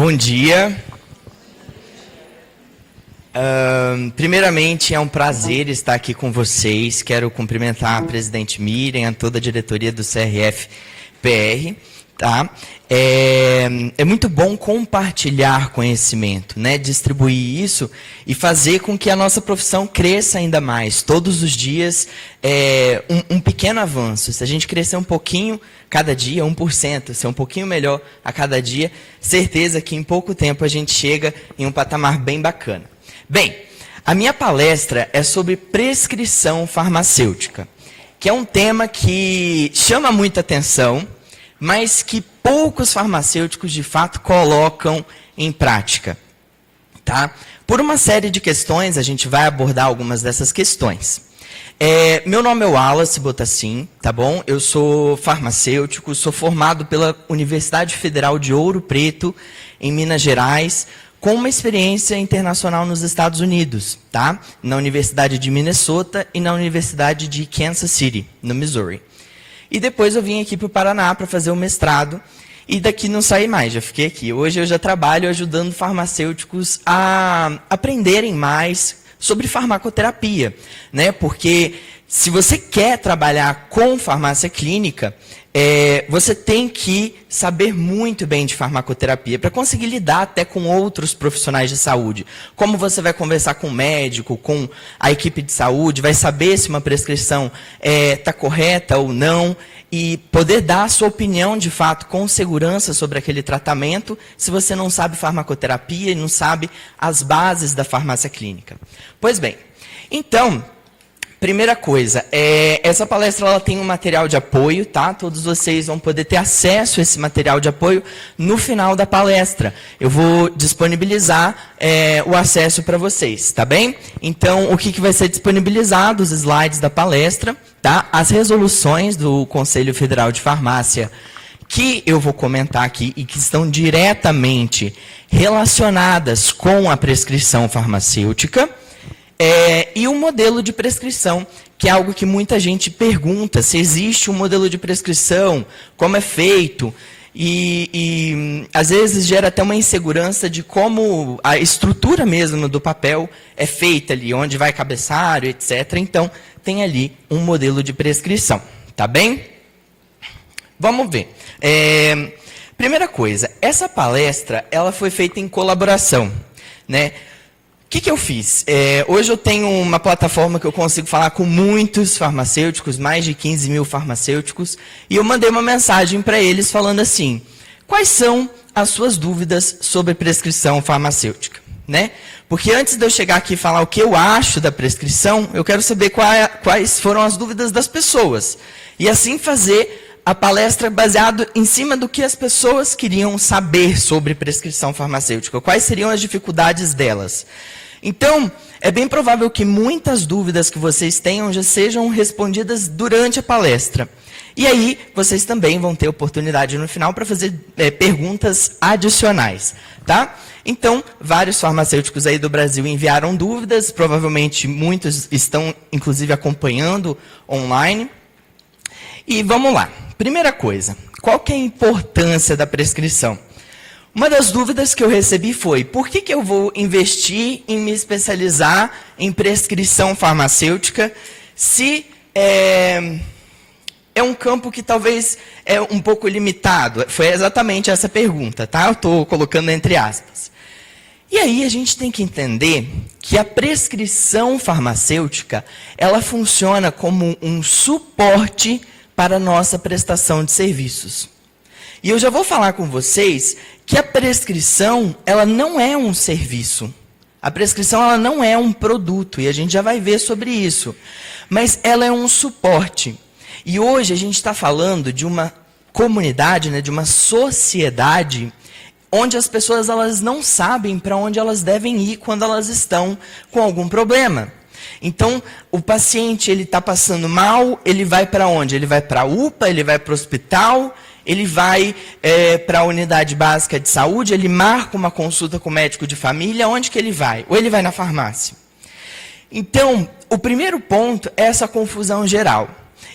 Bom dia. Primeiramente, é um prazer estar aqui com vocês. Quero cumprimentar a presidente Miriam, a toda a diretoria do CRF-PR. Tá? É muito bom compartilhar conhecimento, né? Distribuir isso e fazer com que a nossa profissão cresça ainda mais. Todos os dias, um pequeno avanço. Se a gente crescer um pouquinho cada dia, 1%, ser um pouquinho melhor a cada dia, certeza que em pouco tempo a gente chega em um patamar bem bacana. Bem, a minha palestra é sobre prescrição farmacêutica, que é um tema que chama muita atenção, mas que poucos farmacêuticos, de fato, colocam em prática. Tá? Por uma série de questões, a gente vai abordar algumas dessas questões. Meu nome é Wallace Botassin, tá bom? Eu sou farmacêutico, sou formado pela Universidade Federal de Ouro Preto, em Minas Gerais, com uma experiência internacional nos Estados Unidos, tá? Na Universidade de Minnesota e na Universidade de Kansas City, no Missouri. E depois eu vim aqui para o Paraná para fazer o mestrado, e daqui não saí mais, já fiquei aqui. Hoje eu já trabalho ajudando farmacêuticos a aprenderem mais sobre farmacoterapia, né? Porque se você quer trabalhar com farmácia clínica, você tem que saber muito bem de farmacoterapia para conseguir lidar até com outros profissionais de saúde. Como você vai conversar com o médico, com a equipe de saúde, vai saber se uma prescrição está correta ou não, e poder dar a sua opinião, de fato, com segurança sobre aquele tratamento, se você não sabe farmacoterapia e não sabe as bases da farmácia clínica. Pois bem, então, primeira coisa, essa palestra ela tem um material de apoio, tá? Todos vocês vão poder ter acesso a esse material de apoio no final da palestra. Eu vou disponibilizar o acesso para vocês, tá bem? Então, o que vai ser disponibilizado? Os slides da palestra, tá? As resoluções do Conselho Federal de Farmácia, que eu vou comentar aqui e que estão diretamente relacionadas com a prescrição farmacêutica, e o modelo de prescrição, que é algo que muita gente pergunta, se existe um modelo de prescrição, como é feito, e às vezes gera até uma insegurança de como a estrutura mesmo do papel é feita ali, onde vai cabeçalho, etc. Então, tem ali um modelo de prescrição, tá bem? Vamos ver. Primeira coisa, essa palestra ela foi feita em colaboração, né? O que eu fiz? Hoje eu tenho uma plataforma que eu consigo falar com muitos farmacêuticos, mais de 15 mil farmacêuticos, e eu mandei uma mensagem para eles falando assim: quais são as suas dúvidas sobre prescrição farmacêutica? Né? Porque antes de eu chegar aqui e falar o que eu acho da prescrição, eu quero saber quais foram as dúvidas das pessoas. E assim fazer a palestra baseada em cima do que as pessoas queriam saber sobre prescrição farmacêutica, quais seriam as dificuldades delas. Então, é bem provável que muitas dúvidas que vocês tenham já sejam respondidas durante a palestra. E aí, vocês também vão ter oportunidade no final para fazer perguntas adicionais, tá? Então, vários farmacêuticos aí do Brasil enviaram dúvidas, provavelmente muitos estão, inclusive, acompanhando online. E vamos lá. Primeira coisa, qual que é a importância da prescrição? Uma das dúvidas que eu recebi foi: por que eu vou investir em me especializar em prescrição farmacêutica se é um campo que talvez é um pouco limitado? Foi exatamente essa pergunta, tá? Eu estou colocando entre aspas. E aí a gente tem que entender que a prescrição farmacêutica, ela funciona como um suporte para a nossa prestação de serviços. E eu já vou falar com vocês que a prescrição, ela não é um serviço. A prescrição, ela não é um produto, e a gente já vai ver sobre isso. Mas ela é um suporte. E hoje a gente está falando de uma comunidade, né, de uma sociedade, onde as pessoas elas não sabem para onde elas devem ir quando elas estão com algum problema. Então, o paciente ele está passando mal, ele vai para onde? Ele vai para a UPA, ele vai para o hospital, ele vai para a unidade básica de saúde, ele marca uma consulta com o médico de família, onde que ele vai? Ou ele vai na farmácia. Então, o primeiro ponto é essa confusão geral.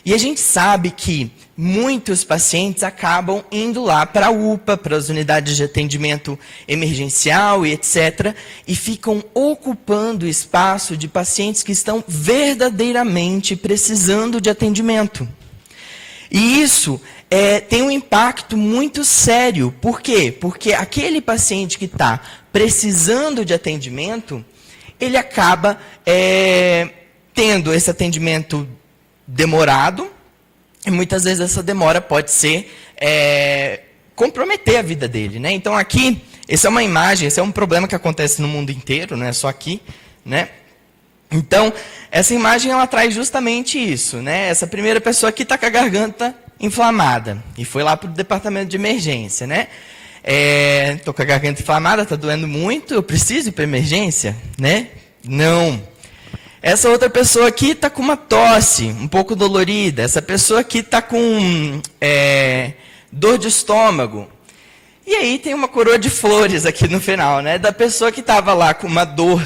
E a gente sabe que muitos pacientes acabam indo lá para a UPA, para as unidades de atendimento emergencial e etc., e ficam ocupando o espaço de pacientes que estão verdadeiramente precisando de atendimento. E isso tem um impacto muito sério. Por quê? Porque aquele paciente que está precisando de atendimento, ele acaba tendo esse atendimento demorado, e muitas vezes essa demora pode ser comprometer a vida dele, né? Então aqui, essa é uma imagem, esse é um problema que acontece no mundo inteiro, não é só aqui, né? Então, essa imagem ela traz justamente isso, né? Essa primeira pessoa aqui está com a garganta inflamada e foi lá para o departamento de emergência, né? Estou com a garganta inflamada, está doendo muito, eu preciso ir para emergência, né? Não. Essa outra pessoa aqui está com uma tosse, um pouco dolorida. Essa pessoa aqui está com dor de estômago. E aí tem uma coroa de flores aqui no final, né? Da pessoa que estava lá com uma dor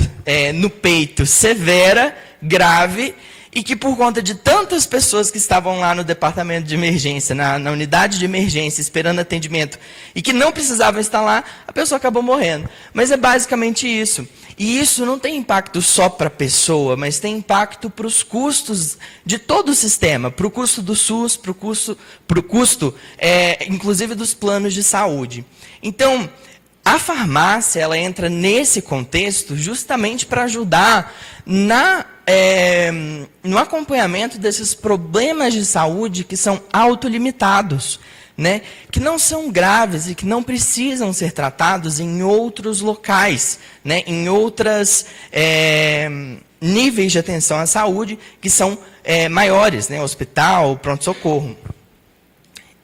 no peito severa, grave, e que por conta de tantas pessoas que estavam lá no departamento de emergência, na unidade de emergência, esperando atendimento, e que não precisavam estar lá, a pessoa acabou morrendo. Mas é basicamente isso. E isso não tem impacto só para a pessoa, mas tem impacto para os custos de todo o sistema, para o custo do SUS, para o custo, inclusive, dos planos de saúde. Então, a farmácia ela entra nesse contexto justamente para ajudar no acompanhamento desses problemas de saúde que são autolimitados, né? Que não são graves e que não precisam ser tratados em outros locais, né? Em outros níveis de atenção à saúde que são maiores, né? Hospital, pronto-socorro.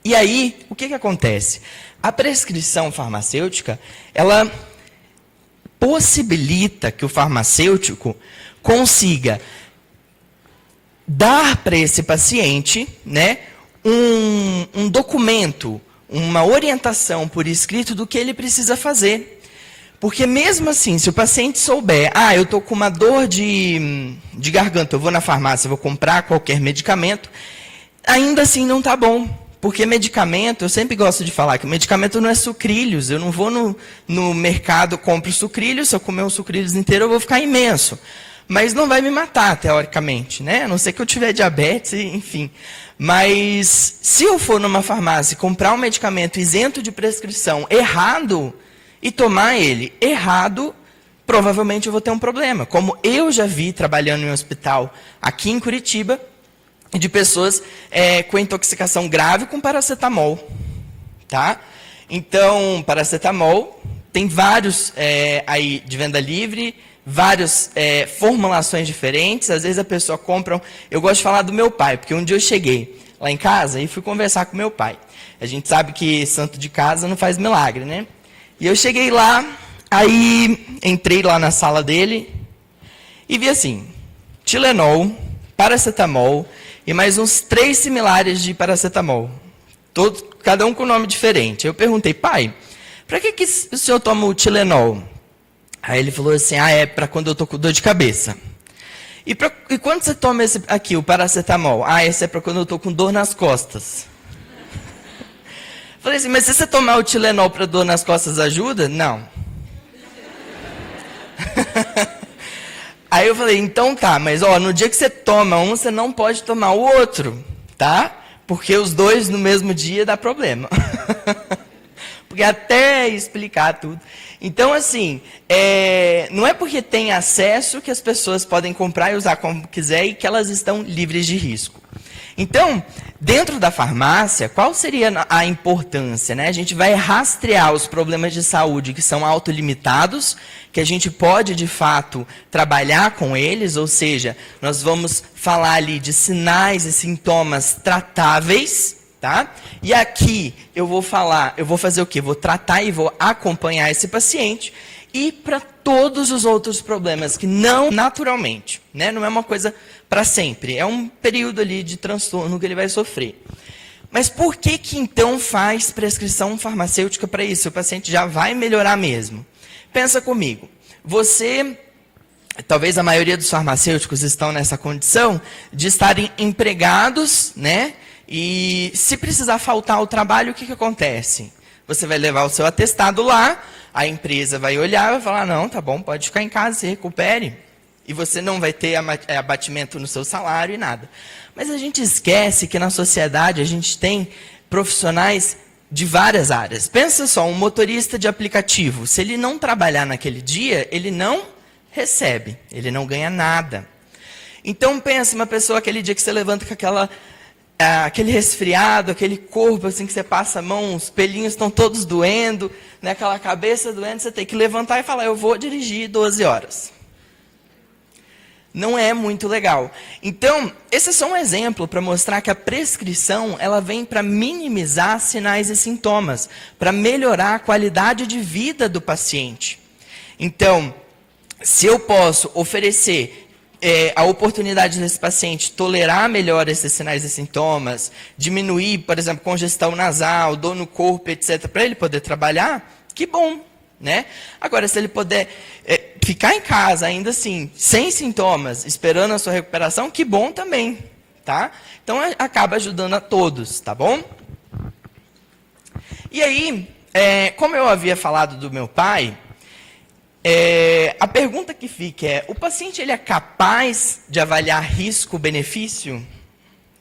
E aí, o que acontece? A prescrição farmacêutica, ela possibilita que o farmacêutico consiga dar para esse paciente, né, um documento, uma orientação por escrito do que ele precisa fazer. Porque mesmo assim, se o paciente souber, eu estou com uma dor de garganta, eu vou na farmácia, vou comprar qualquer medicamento, ainda assim não está bom. Porque medicamento, eu sempre gosto de falar que medicamento não é sucrilhos. Eu não vou no mercado, compro sucrilhos, se eu comer um sucrilhos inteiro eu vou ficar imenso. Mas não vai me matar, teoricamente, né? A não ser que eu tiver diabetes, enfim. Mas se eu for numa farmácia e comprar um medicamento isento de prescrição errado e tomar ele errado, provavelmente eu vou ter um problema. Como eu já vi trabalhando em um hospital aqui em Curitiba, de pessoas com intoxicação grave com paracetamol, tá? Então, paracetamol, tem vários aí de venda livre, várias formulações diferentes, às vezes a pessoa compra, eu gosto de falar do meu pai, porque um dia eu cheguei lá em casa e fui conversar com meu pai. A gente sabe que santo de casa não faz milagre, né? E eu cheguei lá, aí entrei lá na sala dele e vi assim, Tilenol, paracetamol, e mais uns 3 similares de paracetamol. Cada um com nome diferente. Eu perguntei, pai, para que o senhor toma o Tilenol? Aí ele falou assim, é para quando eu estou com dor de cabeça. E quando você toma esse aqui, o paracetamol? Esse é para quando eu estou com dor nas costas. Falei assim, mas se você tomar o Tilenol para dor nas costas ajuda? Não. Aí eu falei, então tá, mas no dia que você toma um, você não pode tomar o outro, tá? Porque os dois no mesmo dia dá problema. Porque até explicar tudo. Então, assim, não é porque tem acesso que as pessoas podem comprar e usar como quiser e que elas estão livres de risco. Então, dentro da farmácia, qual seria a importância, né? A gente vai rastrear os problemas de saúde que são autolimitados, que a gente pode, de fato, trabalhar com eles, ou seja, nós vamos falar ali de sinais e sintomas tratáveis, tá? E aqui eu vou fazer o quê? Vou tratar e vou acompanhar esse paciente. E para todos os outros problemas que não naturalmente, né? Não é uma coisa para sempre, é um período ali de transtorno que ele vai sofrer. Mas por que então faz prescrição farmacêutica para isso? O paciente já vai melhorar mesmo. Pensa comigo, talvez a maioria dos farmacêuticos estão nessa condição de estarem empregados, né? E se precisar faltar ao trabalho, o que acontece? Você vai levar o seu atestado lá, a empresa vai olhar e vai falar, não, tá bom, pode ficar em casa, se recupere. E você não vai ter abatimento no seu salário e nada. Mas a gente esquece que na sociedade a gente tem profissionais de várias áreas. Pensa só, um motorista de aplicativo, se ele não trabalhar naquele dia, ele não recebe, ele não ganha nada. Então pensa uma pessoa, aquele dia que você levanta com aquele resfriado, aquele corpo assim que você passa a mão, os pelinhos estão todos doendo, né, aquela cabeça doendo, você tem que levantar e falar, eu vou dirigir 12 horas. Não é muito legal. Então, esse é só um exemplo para mostrar que a prescrição ela vem para minimizar sinais e sintomas, para melhorar a qualidade de vida do paciente. Então, se eu posso oferecer a oportunidade desse paciente tolerar melhor esses sinais e sintomas, diminuir, por exemplo, congestão nasal, dor no corpo, etc., para ele poder trabalhar, que bom. Né? Agora, se ele puder ficar em casa, ainda assim, sem sintomas, esperando a sua recuperação, que bom também, tá? Então, acaba ajudando a todos, tá bom? E aí, como eu havia falado do meu pai, a pergunta que fica é, o paciente ele é capaz de avaliar risco-benefício?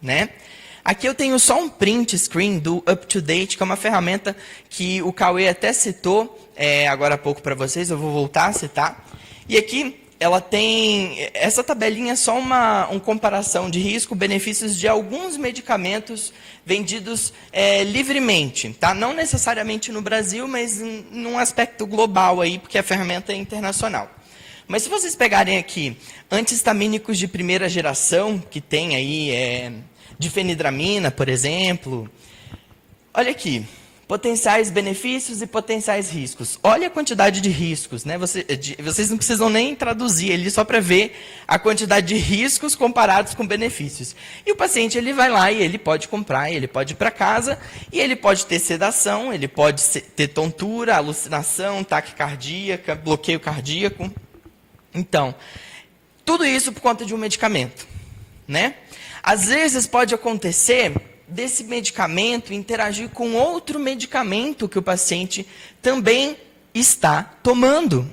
Né? Aqui eu tenho só um print screen do UpToDate, que é uma ferramenta que o Cauê até citou agora há pouco para vocês, eu vou voltar a citar. E aqui ela tem, essa tabelinha é só uma comparação de risco-benefícios de alguns medicamentos vendidos livremente. Tá? Não necessariamente no Brasil, mas num aspecto global, aí, porque a ferramenta é internacional. Mas se vocês pegarem aqui anti-histamínicos de primeira geração, que tem aí difenidramina, por exemplo. Olha aqui, potenciais benefícios e potenciais riscos. Olha a quantidade de riscos, né? Vocês não precisam nem traduzir ali só para ver a quantidade de riscos comparados com benefícios. E o paciente ele vai lá e ele pode comprar, ele pode ir para casa e ele pode ter sedação, ele pode ter tontura, alucinação, taque cardíaca, bloqueio cardíaco. Então, tudo isso por conta de um medicamento, né? Às vezes pode acontecer desse medicamento interagir com outro medicamento que o paciente também está tomando.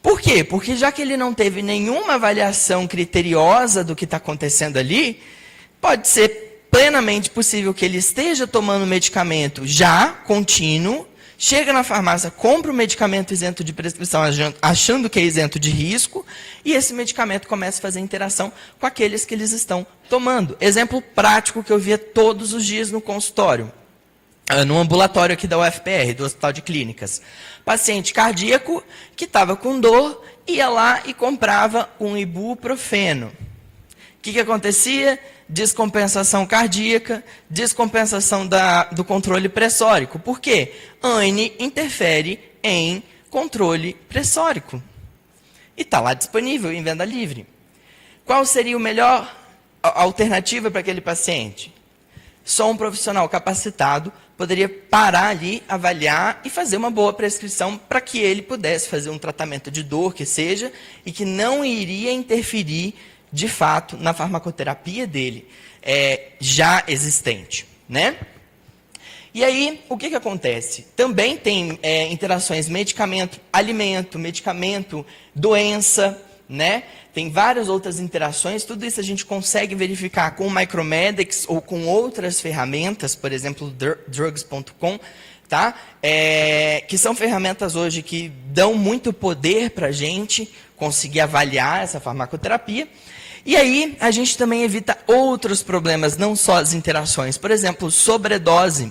Por quê? Porque já que ele não teve nenhuma avaliação criteriosa do que está acontecendo ali, pode ser plenamente possível que ele esteja tomando medicamento já contínuo, chega na farmácia, compra o medicamento isento de prescrição, achando que é isento de risco, e esse medicamento começa a fazer interação com aqueles que eles estão tomando. Exemplo prático que eu via todos os dias no consultório, no ambulatório aqui da UFPR, do Hospital de Clínicas. Paciente cardíaco que estava com dor, ia lá e comprava um ibuprofeno. O que acontecia? Descompensação cardíaca, descompensação do controle pressórico. Por quê? ANE interfere em controle pressórico. E está lá disponível em venda livre. Qual seria a melhor alternativa para aquele paciente? Só um profissional capacitado poderia parar ali, avaliar e fazer uma boa prescrição para que ele pudesse fazer um tratamento de dor que seja e que não iria interferir de fato, na farmacoterapia dele, já existente, né? E aí, o que acontece? Também tem interações medicamento-alimento, medicamento-doença, né? Tem várias outras interações, tudo isso a gente consegue verificar com o Micromedics ou com outras ferramentas, por exemplo, drugs.com, tá? Que são ferramentas hoje que dão muito poder para a gente conseguir avaliar essa farmacoterapia. E aí, a gente também evita outros problemas, não só as interações. Por exemplo, sobredose.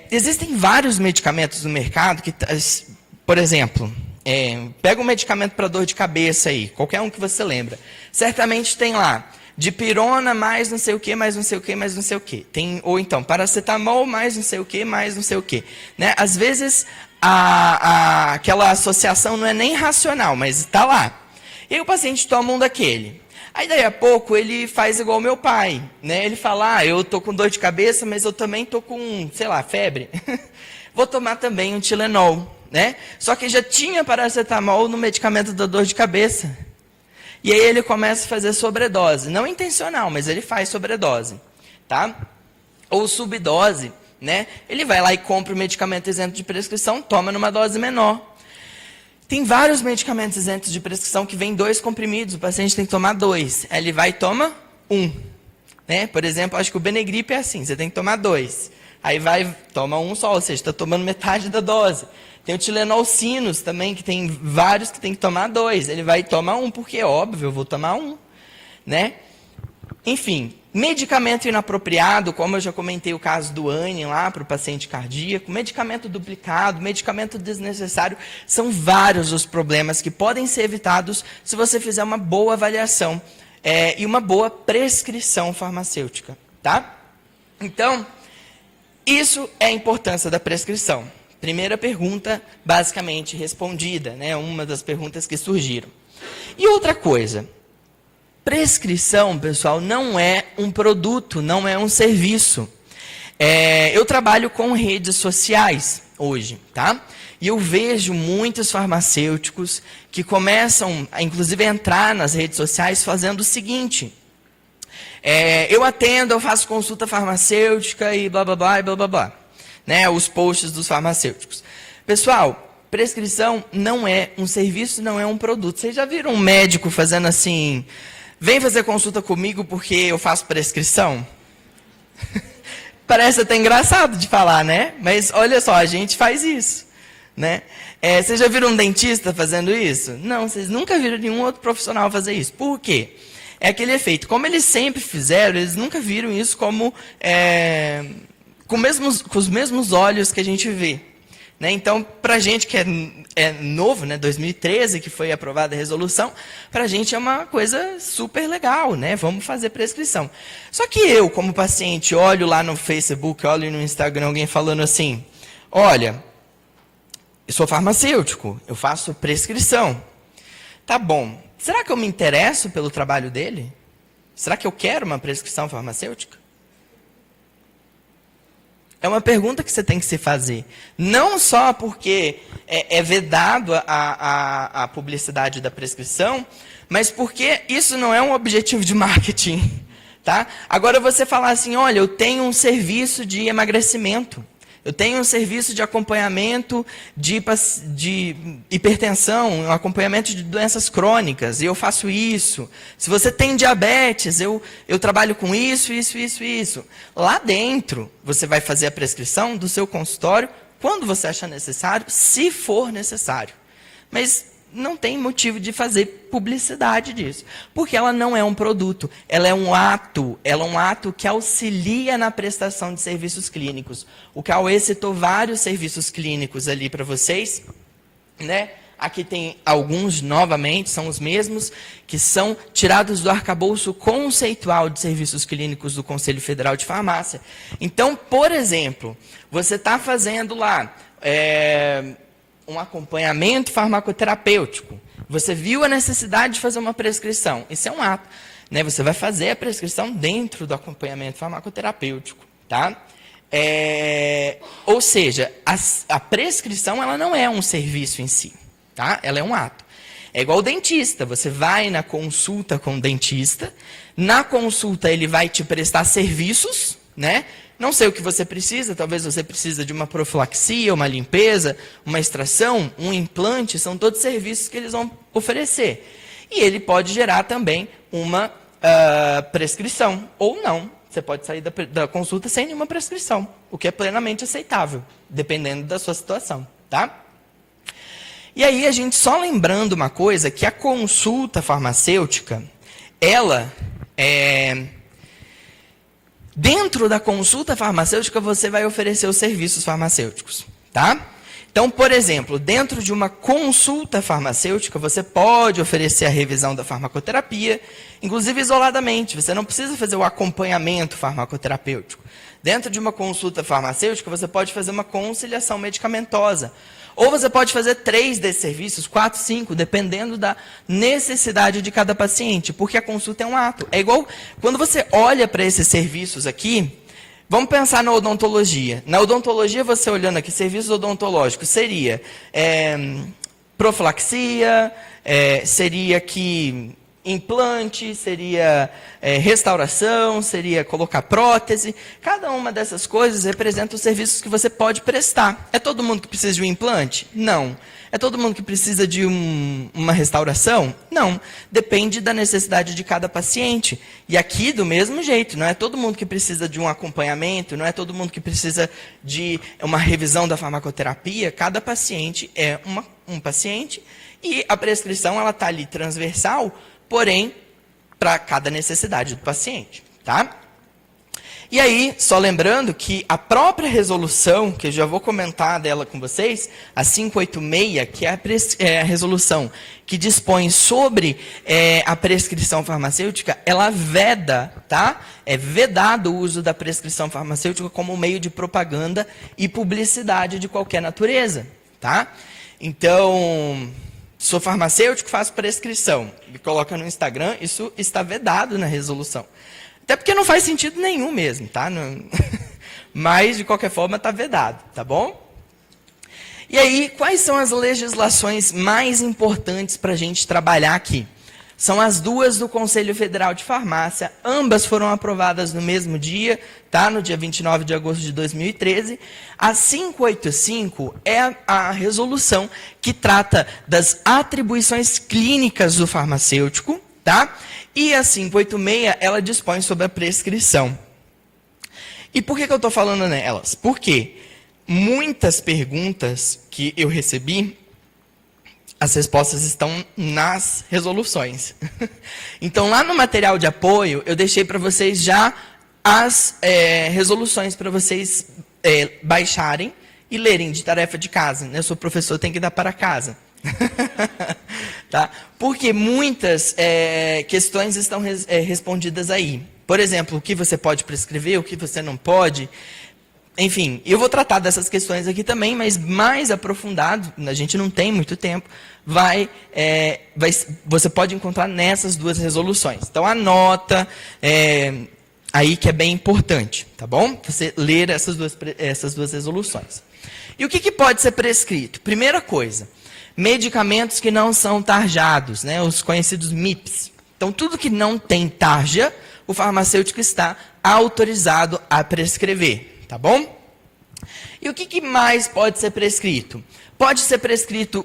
Existem vários medicamentos no mercado que, por exemplo, pega um medicamento para dor de cabeça aí, qualquer um que você lembra. Certamente tem lá, dipirona mais não sei o que, mais não sei o que, mais não sei o que. Ou então, paracetamol mais não sei o que, mais não sei o que. Né? Às vezes, aquela associação não é nem racional, mas está lá. E aí o paciente toma um daquele. Aí daí a pouco ele faz igual meu pai, né? Ele fala, eu tô com dor de cabeça, mas eu também tô com, sei lá, febre. Vou tomar também um Tilenol, né? Só que já tinha paracetamol no medicamento da dor de cabeça. E aí ele começa a fazer sobredose. Não intencional, mas ele faz sobredose. Tá? Ou subdose, né? Ele vai lá e compra o medicamento isento de prescrição, toma numa dose menor. Tem vários medicamentos isentos de prescrição que vêm 2 comprimidos, o paciente tem que tomar 2. Aí ele vai e toma 1. Né? Por exemplo, acho que o Benegripe é assim, você tem que tomar 2. Aí vai, toma 1 só, ou seja, está tomando metade da dose. Tem o Tilenol Sinus também, que tem vários que tem que tomar 2. Ele vai e toma 1, porque é óbvio, eu vou tomar 1. Né? Enfim, medicamento inapropriado, como eu já comentei o caso do ANI lá para o paciente cardíaco, medicamento duplicado, medicamento desnecessário, são vários os problemas que podem ser evitados se você fizer uma boa avaliação e uma boa prescrição farmacêutica, tá? Então, isso é a importância da prescrição. Primeira pergunta, basicamente respondida, né? Uma das perguntas que surgiram. E outra coisa, prescrição, pessoal, não é um produto, não é um serviço. Eu trabalho com redes sociais hoje, tá? E eu vejo muitos farmacêuticos que começam, inclusive, a entrar nas redes sociais fazendo o seguinte. Eu atendo, eu faço consulta farmacêutica e blá, blá, blá, e blá, blá, blá. Né? Os posts dos farmacêuticos. Pessoal, prescrição não é um serviço, não é um produto. Vocês já viram um médico fazendo assim... Vem fazer consulta comigo porque eu faço prescrição? Parece até engraçado de falar, né? Mas olha só, a gente faz isso. Né? Vocês já viram um dentista fazendo isso? Não, vocês nunca viram nenhum outro profissional fazer isso. Por quê? É aquele efeito. Como eles sempre fizeram, eles nunca viram isso como com os mesmos olhos que a gente vê. Né? Então, para a gente que é novo, né, 2013, que foi aprovada a resolução, para a gente é uma coisa super legal, né? Vamos fazer prescrição. Só que eu, como paciente, olho lá no Facebook, olho no Instagram, alguém falando assim, olha, eu sou farmacêutico, eu faço prescrição. Tá bom, será que eu me interesso pelo trabalho dele? Será que eu quero uma prescrição farmacêutica? É uma pergunta que você tem que se fazer. Não só porque é vedado a publicidade da prescrição, mas porque isso não é um objetivo de marketing. Tá? Agora você falar assim, olha, eu tenho um serviço de emagrecimento, eu tenho um serviço de acompanhamento de hipertensão, um acompanhamento de doenças crônicas, e eu faço isso. Se você tem diabetes, eu trabalho com isso. Lá dentro, você vai fazer a prescrição do seu consultório quando você achar necessário, se for necessário. Mas não tem motivo de fazer publicidade disso, porque ela não é um produto, ela é um ato que auxilia na prestação de serviços clínicos. O Cauê citou vários serviços clínicos ali para vocês, né? Aqui tem alguns, novamente, são os mesmos, que são tirados do arcabouço conceitual de serviços clínicos do Conselho Federal de Farmácia. Então, por exemplo, você está fazendo lá... um acompanhamento farmacoterapêutico. Você viu a necessidade de fazer uma prescrição. Isso é um ato. Né? Você vai fazer a prescrição dentro do acompanhamento farmacoterapêutico. Tá? Ou seja, a prescrição ela não é um serviço em si. Tá? Ela é um ato. É igual o dentista. Você vai na consulta com o dentista. Na consulta ele vai te prestar serviços, né? Não sei o que você precisa, talvez você precise de uma profilaxia, uma limpeza, uma extração, um implante, são todos serviços que eles vão oferecer. E ele pode gerar também uma prescrição, ou não. Você pode sair da consulta sem nenhuma prescrição, o que é plenamente aceitável, dependendo da sua situação. Tá? E aí, a gente só lembrando uma coisa, que a consulta farmacêutica, ela dentro da consulta farmacêutica, você vai oferecer os serviços farmacêuticos, tá? Então, por exemplo, dentro de uma consulta farmacêutica, você pode oferecer a revisão da farmacoterapia, inclusive isoladamente, você não precisa fazer o acompanhamento farmacoterapêutico. Dentro de uma consulta farmacêutica, você pode fazer uma conciliação medicamentosa. Ou você pode fazer 3 desses serviços, 4, 5, dependendo da necessidade de cada paciente, porque a consulta é um ato. É igual quando você olha para esses serviços aqui, vamos pensar na odontologia. Na odontologia, você olhando aqui, serviços odontológicos, seria profilaxia, seria que implante, seria restauração, seria colocar prótese. Cada uma dessas coisas representa os serviços que você pode prestar. É todo mundo que precisa de um implante? Não. É todo mundo que precisa de uma restauração? Não. Depende da necessidade de cada paciente. E aqui, do mesmo jeito, não é todo mundo que precisa de um acompanhamento, não é todo mundo que precisa de uma revisão da farmacoterapia. Cada paciente é um paciente e a prescrição ela está ali transversal, porém, para cada necessidade do paciente, tá? E aí, só lembrando que a própria resolução, que eu já vou comentar dela com vocês, a 586, que é a resolução que dispõe sobre a prescrição farmacêutica, ela veda, tá? É vedado o uso da prescrição farmacêutica como meio de propaganda e publicidade de qualquer natureza, tá? Então, sou farmacêutico, faço prescrição, me coloca no Instagram, isso está vedado na resolução. Até porque não faz sentido nenhum mesmo, tá? Não... Mas, de qualquer forma, está vedado, tá bom? E aí, quais são as legislações mais importantes para a gente trabalhar aqui? São as duas do Conselho Federal de Farmácia, ambas foram aprovadas no mesmo dia, tá? No dia 29 de agosto de 2013. A 585 é a resolução que trata das atribuições clínicas do farmacêutico, tá? E a 586, ela dispõe sobre a prescrição. E por que eu estou falando nelas? Porque muitas perguntas que eu recebi, as respostas estão nas resoluções. Então, lá no material de apoio, eu deixei para vocês já as resoluções para vocês baixarem e lerem de tarefa de casa. Né? Eu sou professor, tenho que dar para casa. Tá? Porque muitas questões estão respondidas aí. Por exemplo, o que você pode prescrever, o que você não pode. Enfim, eu vou tratar dessas questões aqui também, mas mais aprofundado, a gente não tem muito tempo, você pode encontrar nessas duas resoluções. Então, anota aí que é bem importante, tá bom? Você ler essas duas resoluções. E o que pode ser prescrito? Primeira coisa, medicamentos que não são tarjados, né, os conhecidos MIPs. Então, tudo que não tem tarja, o farmacêutico está autorizado a prescrever, tá bom? E o que mais pode ser prescrito? Pode ser prescrito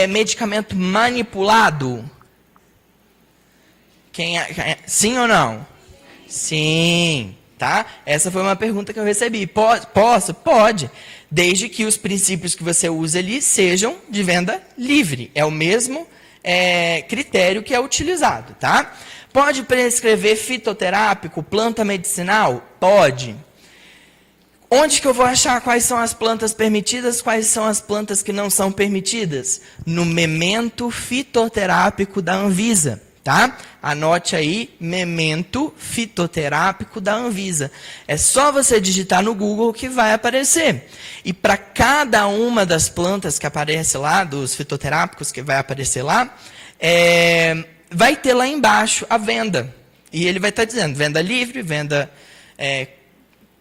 medicamento manipulado? Sim ou não? Sim, tá? Essa foi uma pergunta que eu recebi. Posso? Pode. Desde que os princípios que você usa ali sejam de venda livre. É o mesmo critério que é utilizado, tá? Pode prescrever fitoterápico, planta medicinal? Pode. Onde que eu vou achar quais são as plantas permitidas, quais são as plantas que não são permitidas? No memento fitoterápico da Anvisa, tá? Anote aí, memento fitoterápico da Anvisa. É só você digitar no Google que vai aparecer. E para cada uma das plantas que aparece lá, dos fitoterápicos que vai aparecer lá, vai ter lá embaixo a venda. E ele vai estar dizendo, venda livre, venda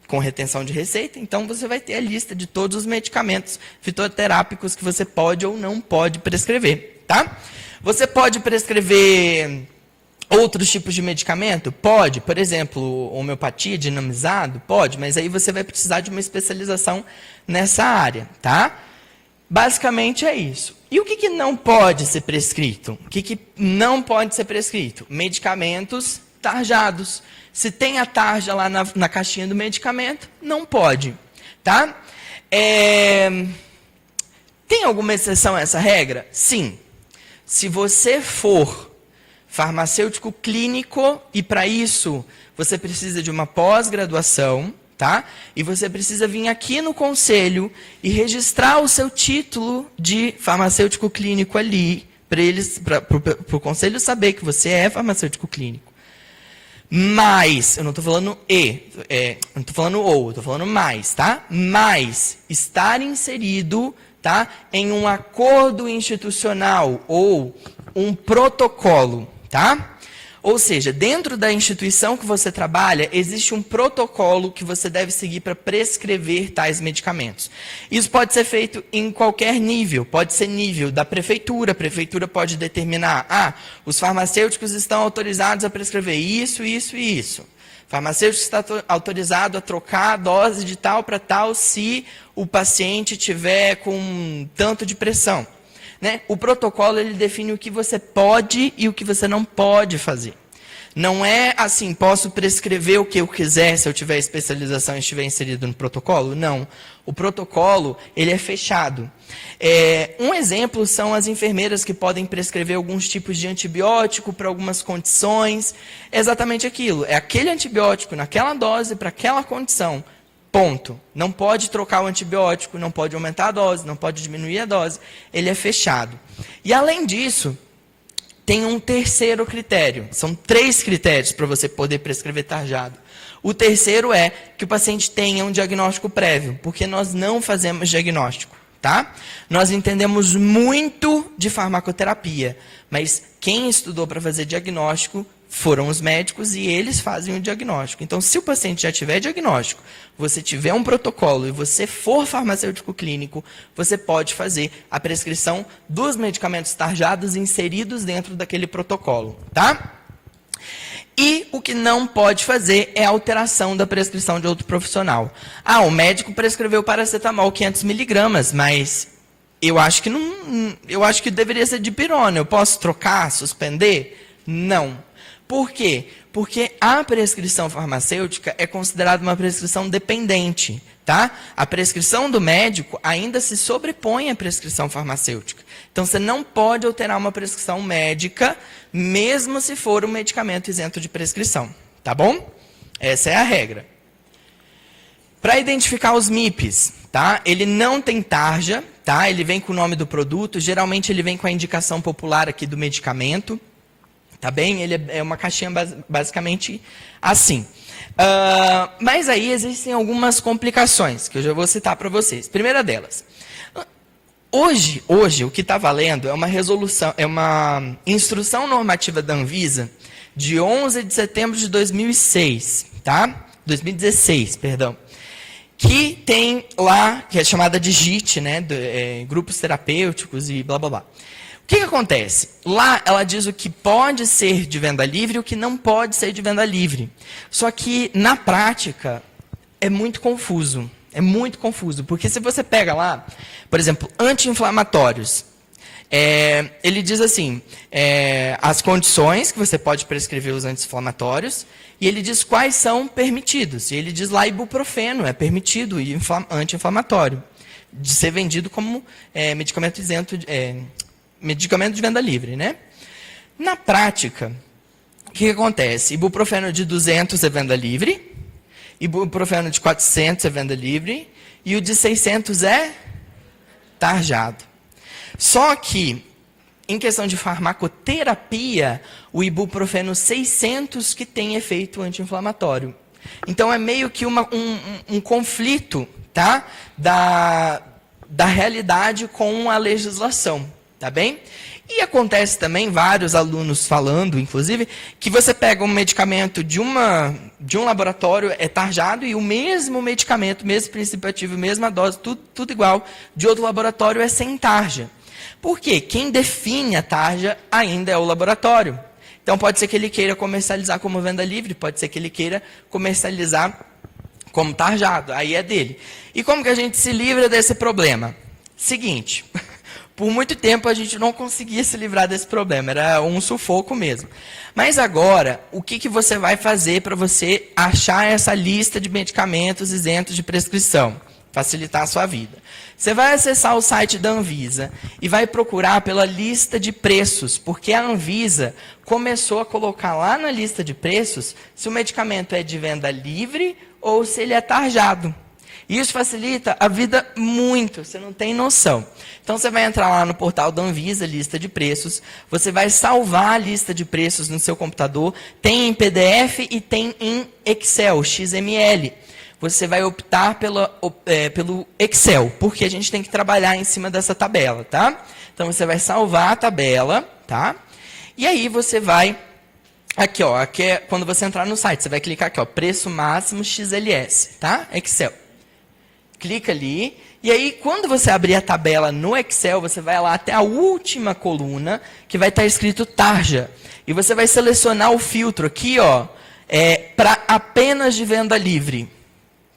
com retenção de receita. Então, você vai ter a lista de todos os medicamentos fitoterápicos que você pode ou não pode prescrever, tá? Você pode prescrever outros tipos de medicamento? Pode. Por exemplo, homeopatia, dinamizado? Pode, mas aí você vai precisar de uma especialização nessa área, tá? Basicamente é isso. E o que não pode ser prescrito? O que não pode ser prescrito? Medicamentos tarjados. Se tem a tarja lá na caixinha do medicamento, não pode, tá? Tem alguma exceção a essa regra? Sim. Se você for farmacêutico clínico, e para isso você precisa de uma pós-graduação, tá? E você precisa vir aqui no conselho e registrar o seu título de farmacêutico clínico ali, para o conselho saber que você é farmacêutico clínico. Mas, eu não estou falando não estou falando ou, estou falando mais, tá? Mas, estar inserido, tá, em um acordo institucional ou um protocolo, tá? Ou seja, dentro da instituição que você trabalha, existe um protocolo que você deve seguir para prescrever tais medicamentos. Isso pode ser feito em qualquer nível, pode ser nível da prefeitura. A prefeitura pode determinar, os farmacêuticos estão autorizados a prescrever isso, isso e isso. Farmacêutico está autorizado a trocar a dose de tal para tal se o paciente tiver com tanto de pressão. Né? O protocolo ele define o que você pode e o que você não pode fazer. Não é assim, posso prescrever o que eu quiser se eu tiver especialização e estiver inserido no protocolo? Não. O protocolo ele é fechado. Um exemplo são as enfermeiras que podem prescrever alguns tipos de antibiótico para algumas condições. É exatamente aquilo. É aquele antibiótico naquela dose para aquela condição. Ponto. Não pode trocar o antibiótico, não pode aumentar a dose, não pode diminuir a dose. Ele é fechado. E além disso, tem um terceiro critério. São 3 critérios para você poder prescrever tarjado. O terceiro é que o paciente tenha um diagnóstico prévio, porque nós não fazemos diagnóstico, tá? Nós entendemos muito de farmacoterapia, mas quem estudou para fazer diagnóstico foram os médicos e eles fazem o diagnóstico. Então, se o paciente já tiver diagnóstico, você tiver um protocolo e você for farmacêutico clínico, você pode fazer a prescrição dos medicamentos tarjados inseridos dentro daquele protocolo, tá? E o que não pode fazer é a alteração da prescrição de outro profissional. O médico prescreveu paracetamol 500 miligramas, mas eu acho que deveria ser dipirona. Eu posso trocar, suspender? Não. Por quê? Porque a prescrição farmacêutica é considerada uma prescrição dependente, tá? A prescrição do médico ainda se sobrepõe à prescrição farmacêutica. Então, você não pode alterar uma prescrição médica, mesmo se for um medicamento isento de prescrição, tá bom? Essa é a regra. Para identificar os MIPs, tá? Ele não tem tarja, tá? Ele vem com o nome do produto, geralmente ele vem com a indicação popular aqui do medicamento. Tá bem? Ele é uma caixinha basicamente assim. Mas aí existem algumas complicações, que eu já vou citar para vocês. Primeira delas. Hoje, o que está valendo é uma resolução, é uma instrução normativa da Anvisa de 11 de setembro de 2006, tá? 2016, perdão. Que tem lá, que é chamada de GIT, né? Grupos terapêuticos e blá blá blá. O que acontece? Lá ela diz o que pode ser de venda livre e o que não pode ser de venda livre. Só que, na prática, é muito confuso. É muito confuso. Porque se você pega lá, por exemplo, anti-inflamatórios, ele diz assim, as condições que você pode prescrever os anti-inflamatórios, e ele diz quais são permitidos. E ele diz lá ibuprofeno é permitido e anti-inflamatório, de ser vendido como medicamento isento, medicamento de venda livre, né? Na prática, o que acontece? Ibuprofeno de 200 é venda livre, ibuprofeno de 400 é venda livre, e o de 600 é tarjado. Só que, em questão de farmacoterapia, o ibuprofeno 600 que tem efeito anti-inflamatório. Então, é meio que um conflito, tá? Da realidade com a legislação. Tá bem? E acontece também, vários alunos falando, inclusive, que você pega um medicamento de um laboratório, é tarjado, e o mesmo medicamento, mesmo princípio ativo, mesma dose, tudo igual, de outro laboratório é sem tarja. Por quê? Quem define a tarja ainda é o laboratório. Então, pode ser que ele queira comercializar como venda livre, pode ser que ele queira comercializar como tarjado, aí é dele. E como que a gente se livra desse problema? Seguinte... Por muito tempo a gente não conseguia se livrar desse problema, era um sufoco mesmo. Mas agora, o que você vai fazer para você achar essa lista de medicamentos isentos de prescrição? Facilitar a sua vida. Você vai acessar o site da Anvisa e vai procurar pela lista de preços, porque a Anvisa começou a colocar lá na lista de preços se o medicamento é de venda livre ou se ele é tarjado. Isso facilita a vida muito, você não tem noção. Então, você vai entrar lá no portal da Anvisa, lista de preços, você vai salvar a lista de preços no seu computador, tem em PDF e tem em Excel, XML. Você vai optar pelo Excel, porque a gente tem que trabalhar em cima dessa tabela, tá? Então, você vai salvar a tabela, tá? E aí, você vai Aqui, ó, aqui é quando você entrar no site, você vai clicar aqui, ó, preço máximo XLS, tá? Excel. Clica ali, e aí quando você abrir a tabela no Excel, você vai lá até a última coluna, que vai estar escrito tarja. E você vai selecionar o filtro aqui, ó, para apenas de venda livre,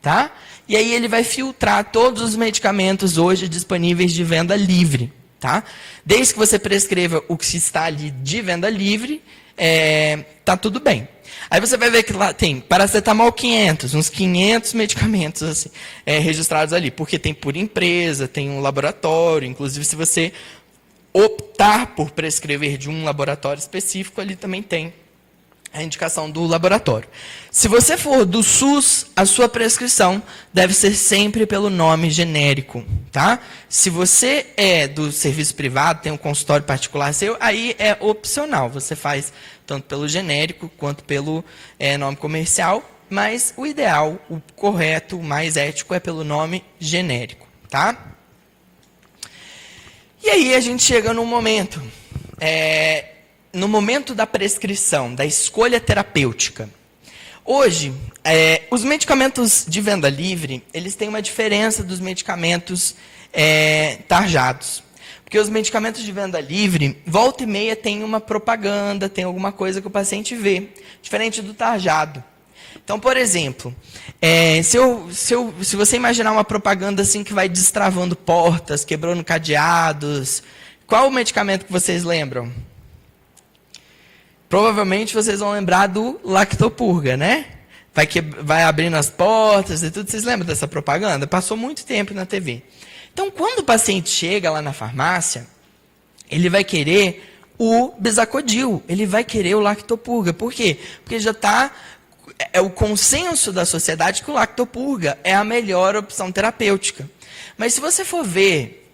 tá? E aí ele vai filtrar todos os medicamentos hoje disponíveis de venda livre, tá? Desde que você prescreva o que está ali de venda livre, tá tudo bem. Aí você vai ver que lá tem paracetamol 500, uns 500 medicamentos assim, registrados ali, porque tem por empresa, tem um laboratório, inclusive se você optar por prescrever de um laboratório específico, ali também tem a indicação do laboratório. Se você for do SUS, a sua prescrição deve ser sempre pelo nome genérico, tá? Se você é do serviço privado, tem um consultório particular seu, aí é opcional, você faz tanto pelo genérico quanto pelo nome comercial, mas o ideal, o correto, o mais ético é pelo nome genérico, tá? E aí a gente chega no momento da prescrição, da escolha terapêutica. Hoje, os medicamentos de venda livre, eles têm uma diferença dos medicamentos tarjados. Porque os medicamentos de venda livre, volta e meia tem uma propaganda, tem alguma coisa que o paciente vê, diferente do tarjado. Então, por exemplo, se você imaginar uma propaganda assim que vai destravando portas, quebrando cadeados, qual o medicamento que vocês lembram? Provavelmente vocês vão lembrar do Lactopurga, né? Vai abrindo as portas e tudo. Vocês lembram dessa propaganda? Passou muito tempo na TV. Então, quando o paciente chega lá na farmácia, ele vai querer o Bisacodyl, ele vai querer o Lactopurga. Por quê? Porque já está o consenso da sociedade que o Lactopurga é a melhor opção terapêutica. Mas se você for ver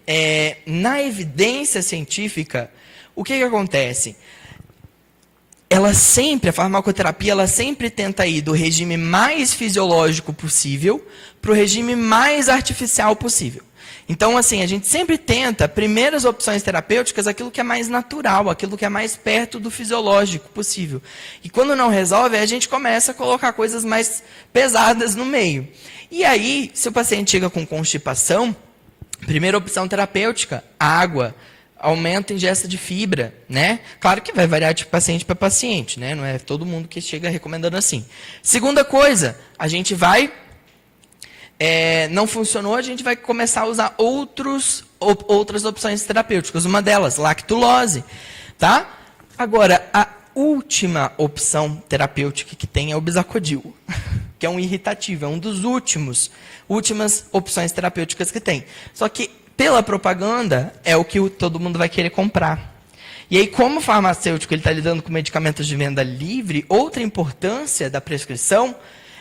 na evidência científica, o que acontece? A farmacoterapia, ela sempre tenta ir do regime mais fisiológico possível para o regime mais artificial possível. Então, assim, a gente sempre tenta, primeiras opções terapêuticas, aquilo que é mais natural, aquilo que é mais perto do fisiológico possível. E quando não resolve, a gente começa a colocar coisas mais pesadas no meio. E aí, se o paciente chega com constipação, primeira opção terapêutica, água. Aumenta a ingesta de fibra, né? Claro que vai variar de paciente para paciente, né? Não é todo mundo que chega recomendando assim. Segunda coisa, a gente vai... não funcionou, a gente vai começar a usar outras opções terapêuticas. Uma delas, lactulose, tá? Agora, a última opção terapêutica que tem é o Bisacodyl, que é um irritativo, é um dos últimas opções terapêuticas que tem. Só que pela propaganda, é o que todo mundo vai querer comprar. E aí, como o farmacêutico está lidando com medicamentos de venda livre, outra importância da prescrição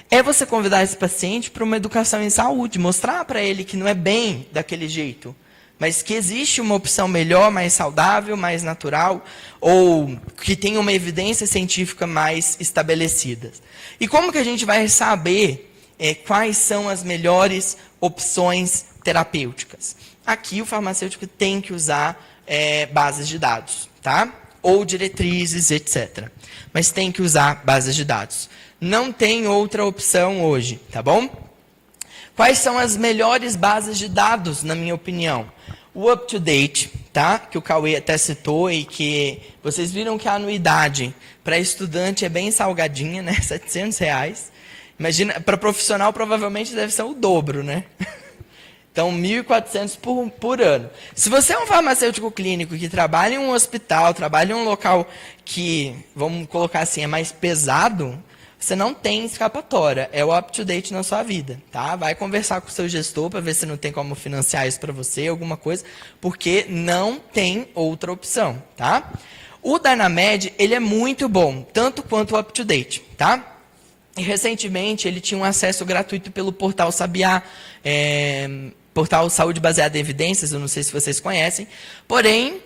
é você convidar esse paciente para uma educação em saúde, mostrar para ele que não é bem daquele jeito, mas que existe uma opção melhor, mais saudável, mais natural, ou que tem uma evidência científica mais estabelecida. E como que a gente vai saber quais são as melhores opções terapêuticas? Aqui o farmacêutico tem que usar bases de dados, tá? Ou diretrizes, etc. Mas tem que usar bases de dados. Não tem outra opção hoje, tá bom? Quais são as melhores bases de dados, na minha opinião? O UpToDate, tá? Que o Cauê até citou e que vocês viram que a anuidade para estudante é bem salgadinha, né? R$700. Imagina, para profissional provavelmente deve ser o dobro, né? Então, R$1.400 por ano. Se você é um farmacêutico clínico que trabalha em um hospital, trabalha em um local que, vamos colocar assim, é mais pesado, você não tem escapatória. É o UpToDate na sua vida, tá? Vai conversar com o seu gestor para ver se não tem como financiar isso para você, alguma coisa, porque não tem outra opção, tá? O Dynamed, ele é muito bom, tanto quanto o UpToDate, tá? E recentemente ele tinha um acesso gratuito pelo portal Sabiá, portal Saúde Baseada em Evidências, eu não sei se vocês conhecem, porém,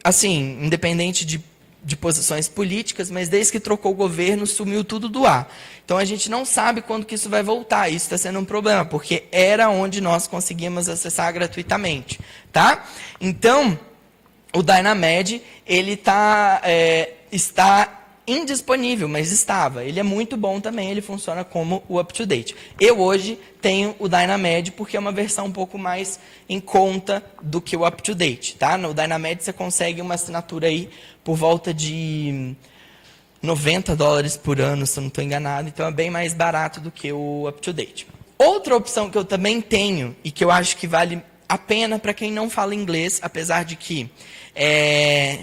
assim, independente de posições políticas, mas desde que trocou o governo, sumiu tudo do ar. Então a gente não sabe quando que isso vai voltar, isso está sendo um problema, porque era onde nós conseguíamos acessar gratuitamente, tá? Então, o Dynamed, ele está está indisponível, mas estava. Ele é muito bom também, ele funciona como o UpToDate. Eu hoje tenho o Dynamed porque é uma versão um pouco mais em conta do que o UpToDate, tá? No Dynamed você consegue uma assinatura aí por volta de $90 por ano, se eu não estou enganado, então é bem mais barato do que o UpToDate. Outra opção que eu também tenho e que eu acho que vale a pena para quem não fala inglês, apesar de que,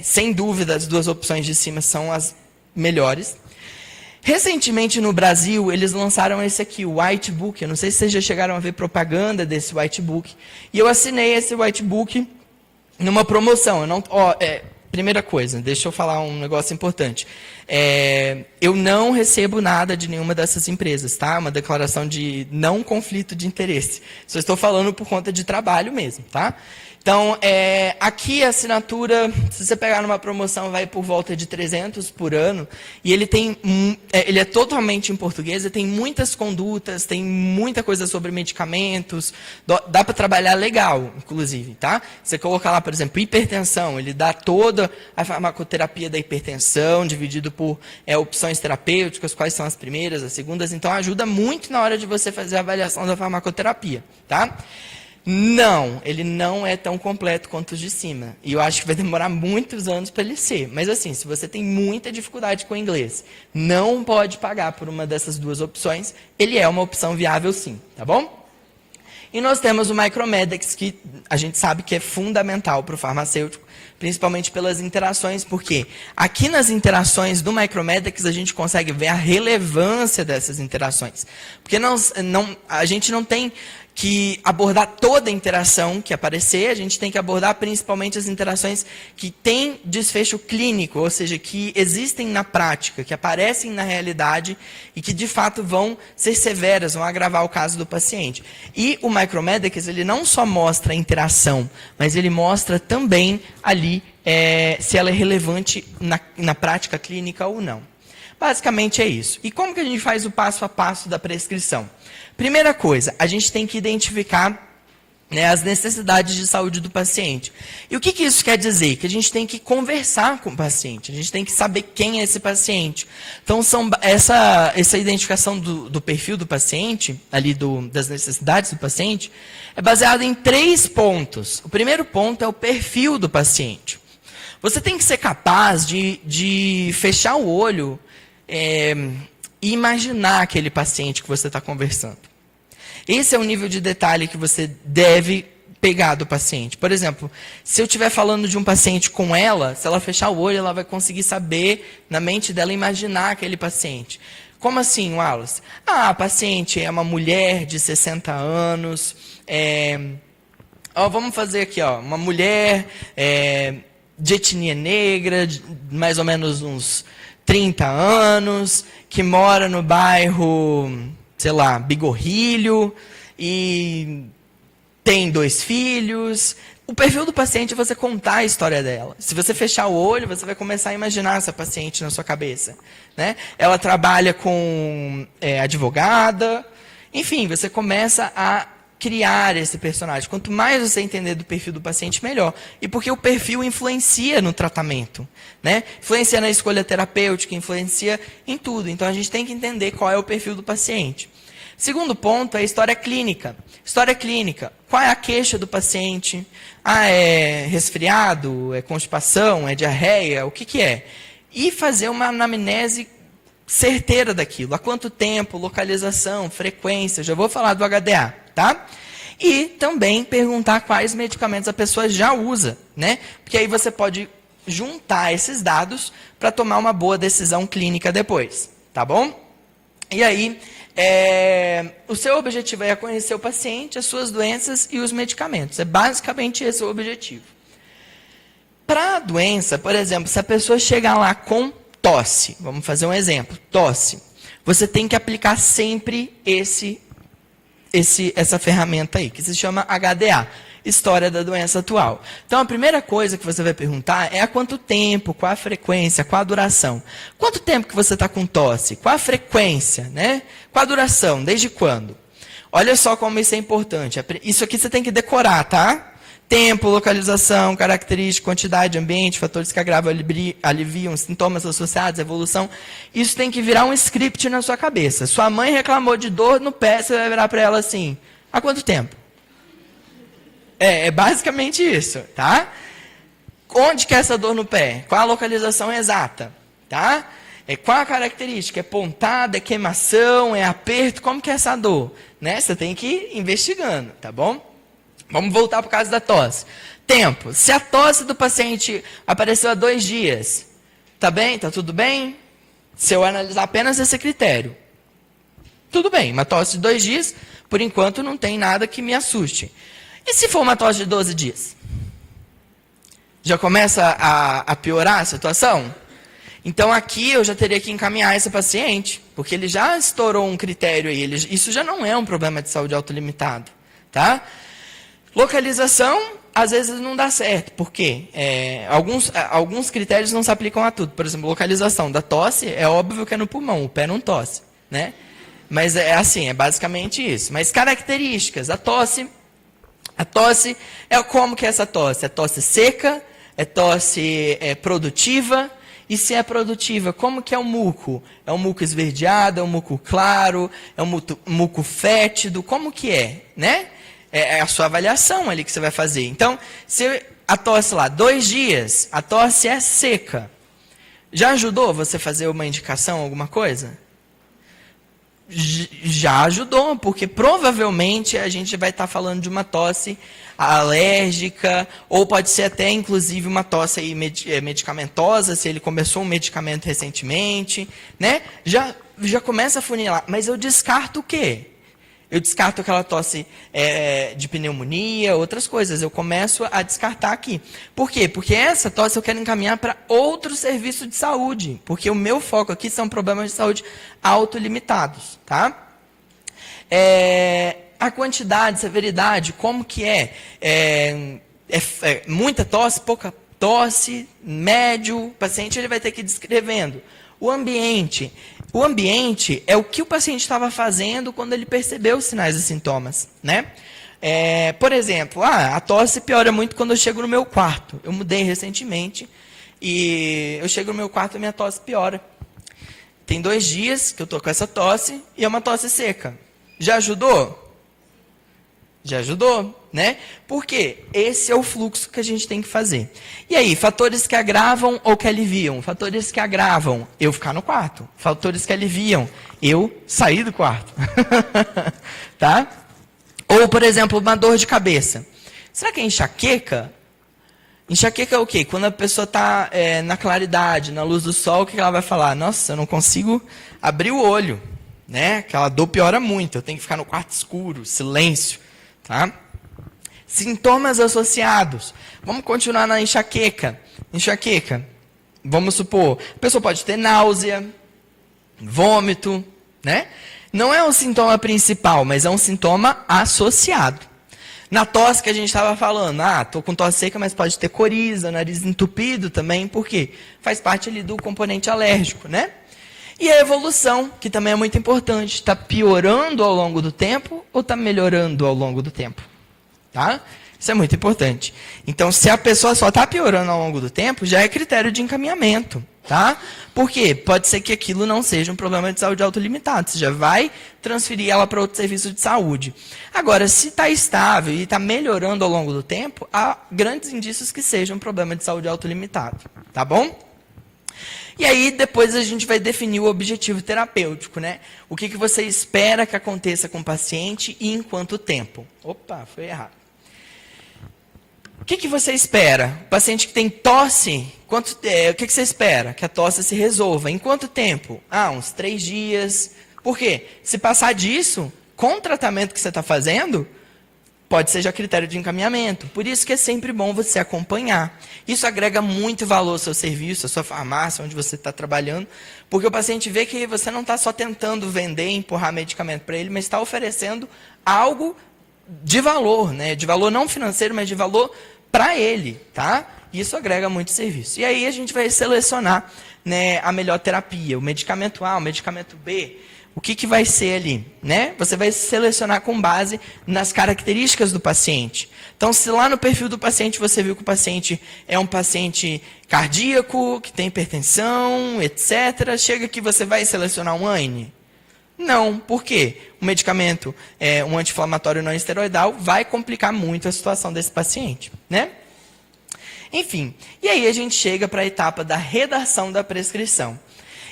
sem dúvida, as duas opções de cima são as melhores. Recentemente no Brasil, eles lançaram esse aqui, o Whitebook. Eu não sei se vocês já chegaram a ver propaganda desse Whitebook. E eu assinei esse Whitebook numa promoção. Eu não, primeira coisa, deixa eu falar um negócio importante. Eu não recebo nada de nenhuma dessas empresas, tá? Uma declaração de não conflito de interesse. Só estou falando por conta de trabalho mesmo, tá? Então, aqui a assinatura, se você pegar numa promoção, vai por volta de 300 por ano. E ele ele é totalmente em português, ele tem muitas condutas, tem muita coisa sobre medicamentos. Dá para trabalhar legal, inclusive, tá? Você colocar lá, por exemplo, hipertensão, ele dá toda a farmacoterapia da hipertensão, dividido por opções terapêuticas, quais são as primeiras, as segundas. Então, ajuda muito na hora de você fazer a avaliação da farmacoterapia, tá? Não, ele não é tão completo quanto os de cima. E eu acho que vai demorar muitos anos para ele ser. Mas assim, se você tem muita dificuldade com o inglês, não pode pagar por uma dessas duas opções, ele é uma opção viável sim, tá bom? E nós temos o Micromedex, que a gente sabe que é fundamental para o farmacêutico, principalmente pelas interações, porque aqui nas interações do Micromedex a gente consegue ver a relevância dessas interações. Porque a gente não tem que abordar toda a interação que aparecer, a gente tem que abordar principalmente as interações que têm desfecho clínico, ou seja, que existem na prática, que aparecem na realidade e que de fato vão ser severas, vão agravar o caso do paciente. E o Micromedex, ele não só mostra a interação, mas ele mostra também ali se ela é relevante na prática clínica ou não. Basicamente é isso. E como que a gente faz o passo a passo da prescrição? Primeira coisa, a gente tem que identificar as necessidades de saúde do paciente. E o que isso quer dizer? Que a gente tem que conversar com o paciente, a gente tem que saber quem é esse paciente. Então, essa identificação do perfil do paciente, ali das necessidades do paciente, é baseada em 3 pontos. O primeiro ponto é o perfil do paciente. Você tem que ser capaz de fechar o olho e imaginar aquele paciente que você está conversando. Esse é o nível de detalhe que você deve pegar do paciente. Por exemplo, se eu estiver falando de um paciente com ela, se ela fechar o olho, ela vai conseguir saber, na mente dela, imaginar aquele paciente. Como assim, Wallace? A paciente é uma mulher de 60 anos, vamos fazer aqui, uma mulher de etnia negra, de mais ou menos uns 30 anos, que mora no bairro, sei lá, Bigorrilho, e tem 2 filhos. O perfil do paciente é você contar a história dela. Se você fechar o olho, você vai começar a imaginar essa paciente na sua cabeça, né? Ela trabalha com advogada, enfim, você começa a criar esse personagem. Quanto mais você entender do perfil do paciente, melhor. E porque o perfil influencia no tratamento, né? Influencia na escolha terapêutica, influencia em tudo. Então, a gente tem que entender qual é o perfil do paciente. Segundo ponto é a história clínica. História clínica. Qual é a queixa do paciente? É resfriado? É constipação? É diarreia? O que é? E fazer uma anamnese certeira daquilo. Há quanto tempo? Localização? Frequência? Já vou falar do HDA, tá? E também perguntar quais medicamentos a pessoa já usa, né? Porque aí você pode juntar esses dados para tomar uma boa decisão clínica depois, tá bom? E aí, o seu objetivo é conhecer o paciente, as suas doenças e os medicamentos. É basicamente esse o objetivo. Para a doença, por exemplo, se a pessoa chegar lá com tosse, vamos fazer um exemplo, tosse, você tem que aplicar sempre essa ferramenta aí, que se chama HDA, História da Doença Atual. Então, a primeira coisa que você vai perguntar é há quanto tempo, qual a frequência, qual a duração. Quanto tempo que você está com tosse? Qual a frequência, né? Qual a duração? Desde quando? Olha só como isso é importante. Isso aqui você tem que decorar, tá? Tempo, localização, característica, quantidade, ambiente, fatores que agravam, aliviam, sintomas associados, evolução. Isso tem que virar um script na sua cabeça. Sua mãe reclamou de dor no pé, você vai virar para ela assim, há quanto tempo? É basicamente isso, tá? Onde que é essa dor no pé? Qual a localização exata? Tá? Qual a característica? É pontada, é queimação, é aperto? Como que é essa dor? Né? Você tem que ir investigando, tá bom? Vamos voltar para o caso da tosse. Tempo. Se a tosse do paciente apareceu há 2 dias, tá bem? Tá tudo bem? Se eu analisar apenas esse critério, tudo bem. Uma tosse de 2 dias, por enquanto não tem nada que me assuste. E se for uma tosse de 12 dias? Já começa a piorar a situação? Então aqui eu já teria que encaminhar esse paciente, porque ele já estourou um critério aí. Isso já não é um problema de saúde autolimitado, tá? Localização, às vezes não dá certo. Por quê? Alguns critérios não se aplicam a tudo. Por exemplo, localização da tosse, é óbvio que é no pulmão, o pé não tosse, né? Mas é assim, é basicamente isso. Mas características, a tosse é como que é essa tosse? É tosse seca? É tosse produtiva? E se é produtiva, como que é o muco? É um muco esverdeado, é um muco claro, é um muco fétido? Como que é, né? É a sua avaliação ali que você vai fazer. Então, se a tosse lá, 2 dias, a tosse é seca. Já ajudou você a fazer uma indicação, alguma coisa? Já ajudou, porque provavelmente a gente vai estar falando de uma tosse alérgica, ou pode ser até, inclusive, uma tosse aí medicamentosa, se ele começou um medicamento recentemente, né? Já começa a funilar. Mas eu descarto o quê? Eu descarto aquela tosse de pneumonia, outras coisas. Eu começo a descartar aqui. Por quê? Porque essa tosse eu quero encaminhar para outro serviço de saúde. Porque o meu foco aqui são problemas de saúde autolimitados. Tá? A quantidade, severidade, como que é? Muita tosse, pouca tosse, médio. O paciente ele vai ter que ir descrevendo. O ambiente é o que o paciente estava fazendo quando ele percebeu os sinais e sintomas, né? Por exemplo, a tosse piora muito quando eu chego no meu quarto. Eu mudei recentemente e eu chego no meu quarto e minha tosse piora. Tem 2 dias que eu estou com essa tosse e é uma tosse seca. Já ajudou? Já ajudou, né? Porque esse é o fluxo que a gente tem que fazer. E aí, fatores que agravam ou que aliviam? Fatores que agravam, eu ficar no quarto. Fatores que aliviam, eu sair do quarto. Tá? Ou, por exemplo, uma dor de cabeça. Será que é enxaqueca? Enxaqueca é o quê? Quando a pessoa está na claridade, na luz do sol, o que ela vai falar? Nossa, eu não consigo abrir o olho. Né? Aquela dor piora muito, eu tenho que ficar no quarto escuro, silêncio. Tá? Sintomas associados. Vamos continuar na enxaqueca. Enxaqueca. Vamos supor, a pessoa pode ter náusea, vômito, né? Não é um sintoma principal, mas é um sintoma associado. Na tosse que a gente estava falando, estou com tosse seca, mas pode ter coriza, nariz entupido também, por quê? Faz parte ali do componente alérgico, né? E a evolução, que também é muito importante. Está piorando ao longo do tempo ou está melhorando ao longo do tempo? Tá? Isso é muito importante. Então, se a pessoa só está piorando ao longo do tempo, já é critério de encaminhamento. Tá? Por quê? Pode ser que aquilo não seja um problema de saúde autolimitado. Você já vai transferir ela para outro serviço de saúde. Agora, se está estável e está melhorando ao longo do tempo, há grandes indícios que seja um problema de saúde autolimitado. Tá bom? E aí, depois a gente vai definir o objetivo terapêutico, né? O que você espera que aconteça com o paciente e em quanto tempo? Opa, foi errado. O que você espera? O paciente que tem tosse, o que você espera? Que a tosse se resolva. Em quanto tempo? Uns 3 dias. Por quê? Se passar disso, com o tratamento que você está fazendo, pode ser já critério de encaminhamento. Por isso que é sempre bom você acompanhar. Isso agrega muito valor ao seu serviço, à sua farmácia, onde você está trabalhando, porque o paciente vê que você não está só tentando vender, empurrar medicamento para ele, mas está oferecendo algo de valor, né? De valor não financeiro, mas de valor para ele, tá? Isso agrega muito serviço. E aí a gente vai selecionar, né, a melhor terapia, o medicamento A, o medicamento B. o que vai ser ali, né? Você vai selecionar com base nas características do paciente. Então, se lá no perfil do paciente você viu que o paciente é um paciente cardíaco, que tem hipertensão, etc., chega que você vai selecionar um ANE? Não, por quê? O medicamento, um anti-inflamatório não esteroidal, vai complicar muito a situação desse paciente, né? Enfim, e aí a gente chega para a etapa da redação da prescrição.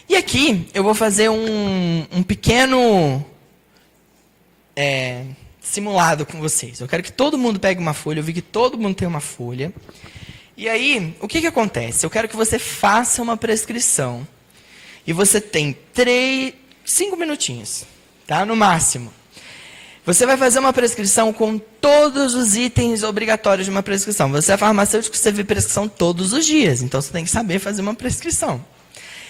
E aqui eu vou fazer um pequeno simulado com vocês. Eu quero que todo mundo pegue uma folha, eu vi que todo mundo tem uma folha. E aí, o que acontece? Eu quero que você faça uma prescrição. E você tem 5 minutinhos, tá? No máximo. Você vai fazer uma prescrição com todos os itens obrigatórios de uma prescrição. Você é farmacêutico, você vê prescrição todos os dias. Então, você tem que saber fazer uma prescrição.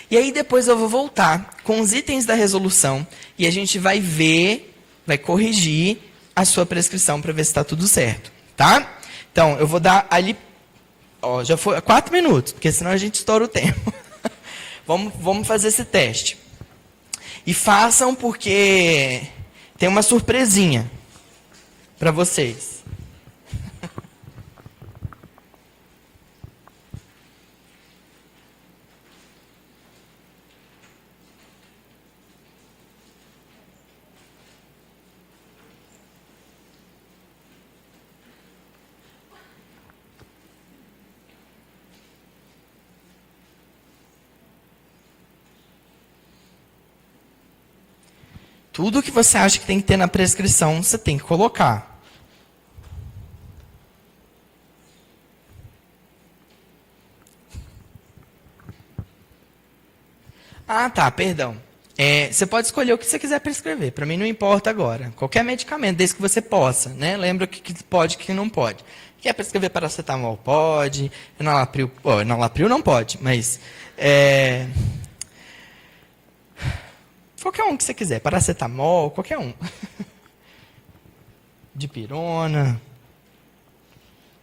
E aí, depois eu vou voltar com os itens da resolução. E a gente vai ver, vai corrigir a sua prescrição para ver se está tudo certo. Tá? Então, eu vou dar ali... Ó, já foi 4 minutos, porque senão a gente estoura o tempo. Vamos fazer esse teste. E façam porque... tem uma surpresinha para vocês. Tudo que você acha que tem que ter na prescrição, você tem que colocar. Ah, tá, perdão. Você pode escolher o que você quiser prescrever. Para mim não importa agora. Qualquer medicamento, desde que você possa, né? Lembra o que pode e o que não pode. Quer prescrever paracetamol? Pode. Enalapril não pode, mas... qualquer um que você quiser. Paracetamol, qualquer um. Dipirona,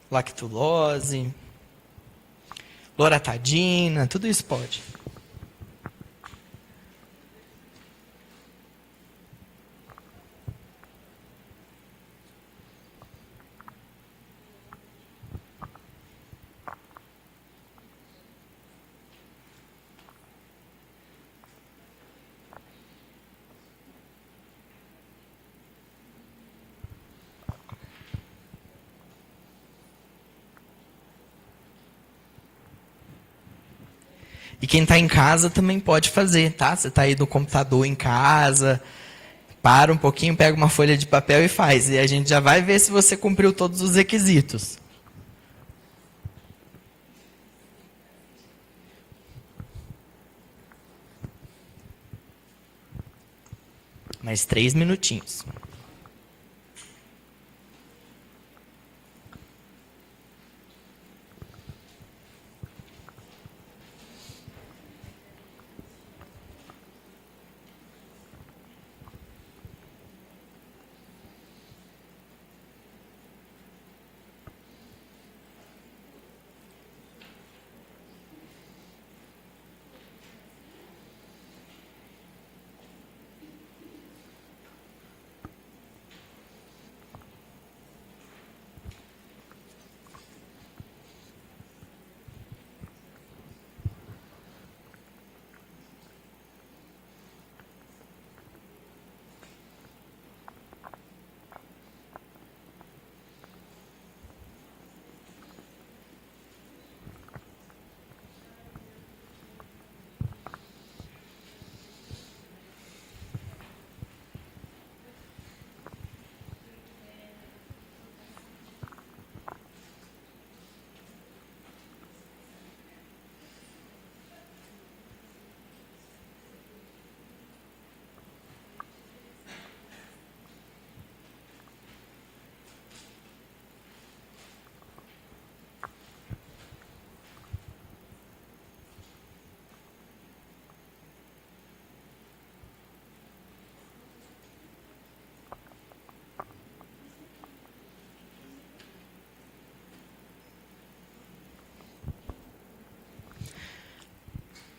lactulose, loratadina, tudo isso pode. E quem está em casa também pode fazer, tá? Você está aí no computador em casa, para um pouquinho, pega uma folha de papel e faz. E a gente já vai ver se você cumpriu todos os requisitos. Mais 3 minutinhos.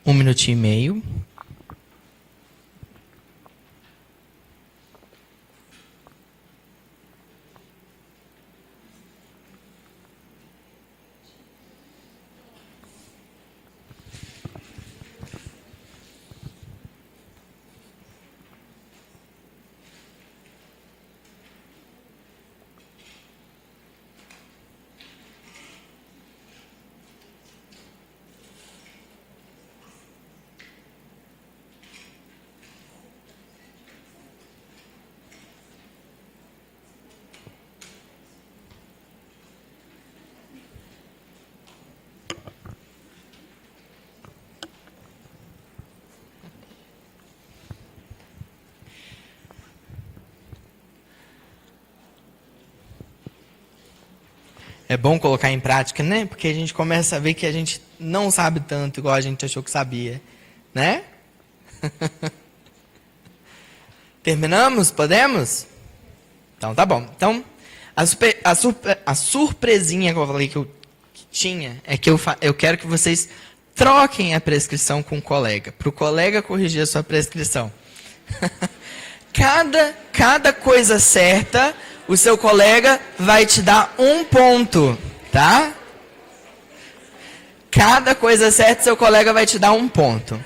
Um minutinho e meio. É bom colocar em prática, né? Porque a gente começa a ver que a gente não sabe tanto igual a gente achou que sabia, né? Terminamos? Podemos? Então tá bom. Então, a surpresinha que eu falei que tinha é que eu quero que vocês troquem a prescrição com o colega, para o colega corrigir a sua prescrição. Cada coisa certa, o seu colega vai te dar 1 ponto, tá? Cada coisa certa, seu colega vai te dar 1 ponto.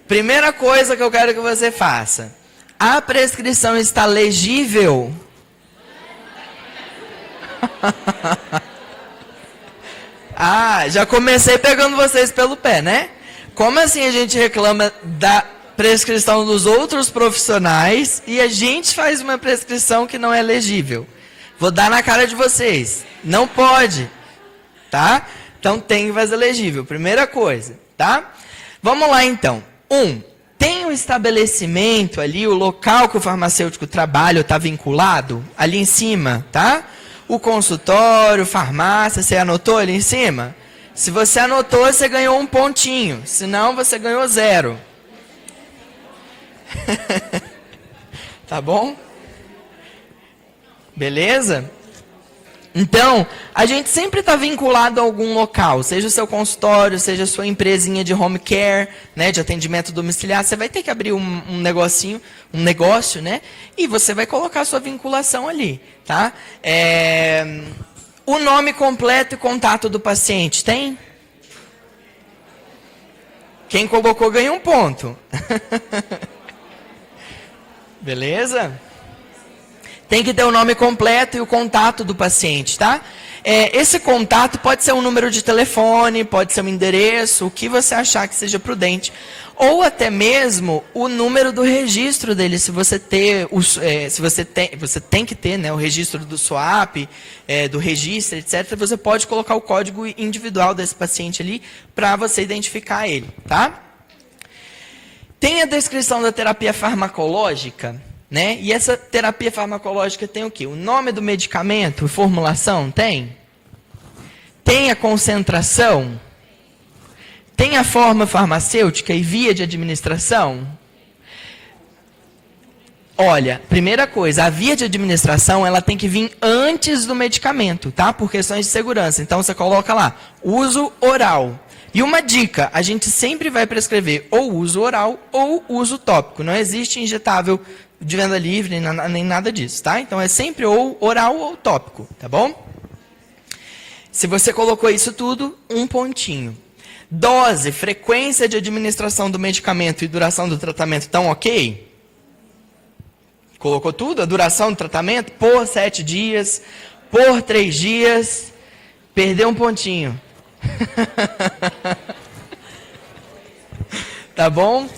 Primeira coisa que eu quero que você faça. A prescrição está legível? Ah, já comecei pegando vocês pelo pé, né? Como assim a gente reclama da prescrição dos outros profissionais e a gente faz uma prescrição que não é legível? Vou dar na cara de vocês. Não pode, tá? Então tem que fazer legível. Primeira coisa, tá? Vamos lá então. Tem o estabelecimento ali, o local que o farmacêutico trabalha, está vinculado? Ali em cima, tá? O consultório, farmácia, você anotou ali em cima? Se você anotou, você ganhou 1 pontinho. Se não, você ganhou 0. Tá bom? Beleza? Então, a gente sempre está vinculado a algum local, seja o seu consultório, seja a sua empresinha de home care, né, de atendimento domiciliar, você vai ter que abrir um negócio, né, e você vai colocar a sua vinculação ali, tá? O nome completo e contato do paciente, tem? Quem colocou ganha 1 ponto. Beleza? Tem que ter o nome completo e o contato do paciente, tá? Esse contato pode ser um número de telefone, pode ser um endereço, o que você achar que seja prudente. Ou até mesmo o número do registro dele, se você tem que ter, né, o registro do SWAP, do registro, etc. Você pode colocar o código individual desse paciente ali para você identificar ele, tá? Tem a descrição da terapia farmacológica, né? E essa terapia farmacológica tem o quê? O nome do medicamento, formulação, tem? Tem a concentração? Tem a forma farmacêutica e via de administração? Olha, primeira coisa, a via de administração, ela tem que vir antes do medicamento, tá? Por questões de segurança. Então, você coloca lá, uso oral. E uma dica, a gente sempre vai prescrever ou uso oral ou uso tópico. Não existe injetável de venda livre, nem nada disso, tá? Então, é sempre ou oral ou tópico, tá bom? Se você colocou isso tudo, 1 pontinho. Dose, frequência de administração do medicamento e duração do tratamento estão ok? Colocou tudo? A duração do tratamento? Por 7 dias, por 3 dias, perdeu 1 pontinho. Tá bom?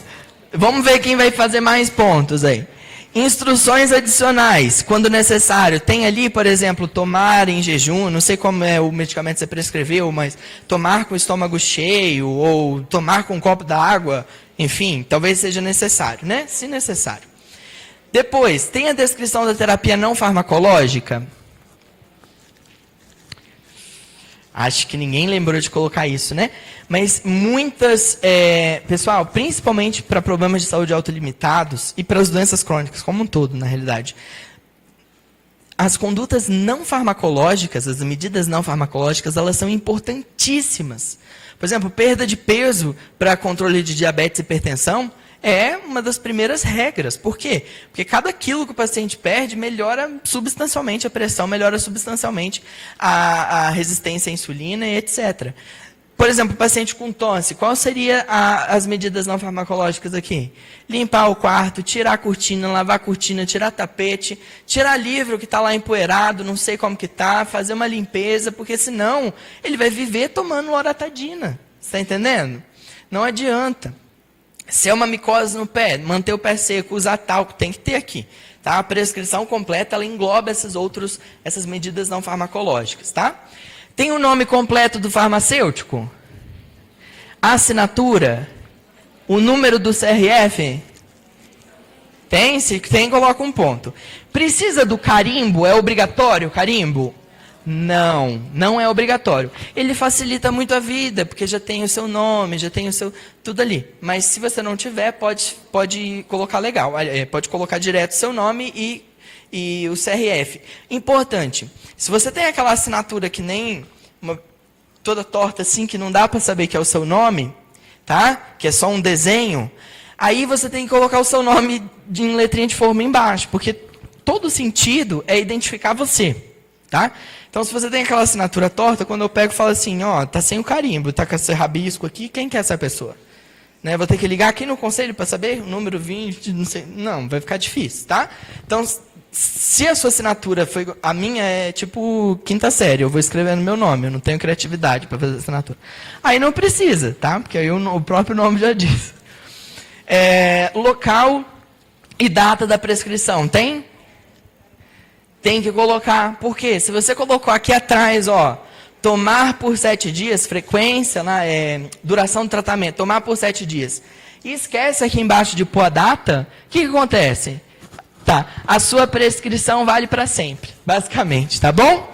Vamos ver quem vai fazer mais pontos aí. Instruções adicionais, quando necessário. Tem ali, por exemplo, tomar em jejum, não sei como é o medicamento que você prescreveu, mas tomar com o estômago cheio, ou tomar com um copo d'água, enfim, talvez seja necessário, né? Se necessário. Depois, tem a descrição da terapia não farmacológica. Acho que ninguém lembrou de colocar isso, né? Mas muitas, pessoal, principalmente para problemas de saúde autolimitados e para as doenças crônicas como um todo, na realidade, as condutas não farmacológicas, as medidas não farmacológicas, elas são importantíssimas. Por exemplo, perda de peso para controle de diabetes e hipertensão é uma das primeiras regras. Por quê? Porque cada quilo que o paciente perde melhora substancialmente a pressão, melhora substancialmente a resistência à insulina e etc. Por exemplo, paciente com tosse, qual seria as medidas não farmacológicas aqui? Limpar o quarto, tirar a cortina, lavar a cortina, tirar tapete, tirar livro que está lá empoeirado, não sei como que está, fazer uma limpeza, porque senão ele vai viver tomando loratadina. Está entendendo? Não adianta. Se é uma micose no pé, manter o pé seco, usar talco, tem que ter aqui. Tá? A prescrição completa, ela engloba essas medidas não farmacológicas. Tá? Tem o nome completo do farmacêutico? A assinatura? O número do CRF? Tem? Se tem, coloca 1 ponto. Precisa do carimbo? É obrigatório o carimbo? Não, não é obrigatório. Ele facilita muito a vida, porque já tem o seu nome, já tem o seu... tudo ali. Mas se você não tiver, pode colocar legal. Pode colocar direto o seu nome e o CRF. Importante, se você tem aquela assinatura que nem... toda torta assim, que não dá para saber que é o seu nome, tá? Que é só um desenho, aí você tem que colocar o seu nome em letrinha de forma embaixo, porque todo sentido é identificar você, tá? Então, se você tem aquela assinatura torta, quando eu pego e falo assim, ó, tá sem o carimbo, tá com esse rabisco aqui, quem que é essa pessoa? Né? Vou ter que ligar aqui no conselho para saber o número 20, não sei, não, vai ficar difícil, tá? Então, se a sua assinatura foi... A minha é tipo quinta série, eu vou escrever no meu nome, eu não tenho criatividade para fazer assinatura. Aí não precisa, tá? Porque aí o próprio nome já diz. Local e data da prescrição, tem? Tem que colocar. Por quê? Se você colocou aqui atrás, ó, tomar por 7 dias, frequência, duração do tratamento, tomar por 7 dias. E esquece aqui embaixo de pôr a data, o que acontece? Tá, a sua prescrição vale para sempre, basicamente, tá bom?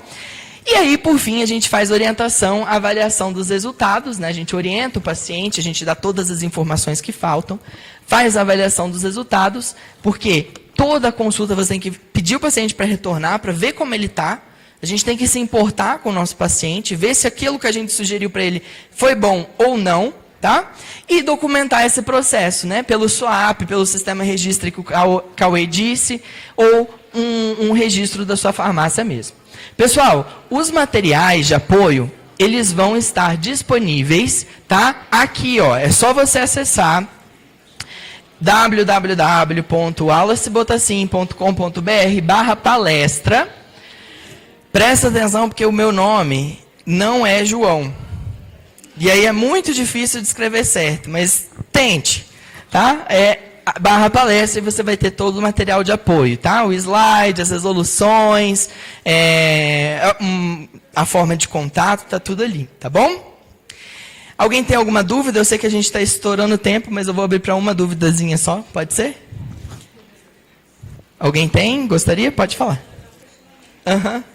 E aí, por fim, a gente faz orientação, avaliação dos resultados, né? A gente orienta o paciente, a gente dá todas as informações que faltam, faz a avaliação dos resultados, porque toda consulta você tem que pedir o paciente para retornar, para ver como ele está. A gente tem que se importar com o nosso paciente, ver se aquilo que a gente sugeriu para ele foi bom ou não, tá? E documentar esse processo, né? Pelo SWAP, pelo sistema registro que o Cauê disse, ou um registro da sua farmácia mesmo. Pessoal, os materiais de apoio, eles vão estar disponíveis, tá? Aqui, ó, é só você acessar www.alacebotacim.com.br/palestra. Presta atenção, porque o meu nome não é João. E aí é muito difícil de escrever certo, mas tente, tá? /palestra, e você vai ter todo o material de apoio, tá? O slide, as resoluções, a forma de contato, tá tudo ali, tá bom? Alguém tem alguma dúvida? Eu sei que a gente está estourando o tempo, mas eu vou abrir para uma duvidazinha só, pode ser? Alguém tem? Gostaria? Pode falar. Aham.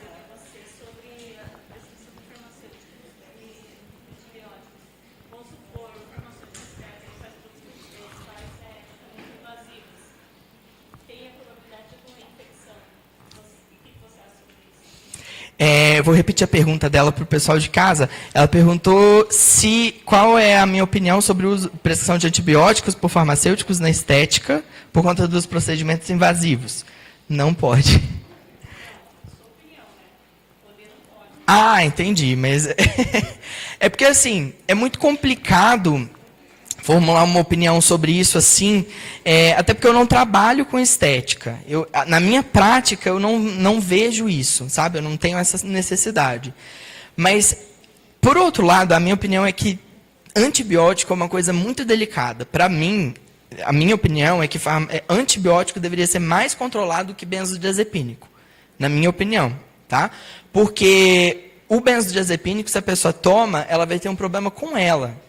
Vou repetir a pergunta dela para o pessoal de casa. Ela perguntou qual é a minha opinião sobre a prescrição de antibióticos por farmacêuticos na estética por conta dos procedimentos invasivos. Não pode. Ah, entendi. Mas é porque assim, é muito complicado formular uma opinião sobre isso assim, até porque eu não trabalho com estética. Na minha prática, eu não vejo isso, sabe? Eu não tenho essa necessidade. Mas, por outro lado, a minha opinião é que antibiótico é uma coisa muito delicada. Para mim, a minha opinião é que antibiótico deveria ser mais controlado que benzodiazepínico. Na minha opinião, tá? Porque o benzodiazepínico, se a pessoa toma, ela vai ter um problema com ela.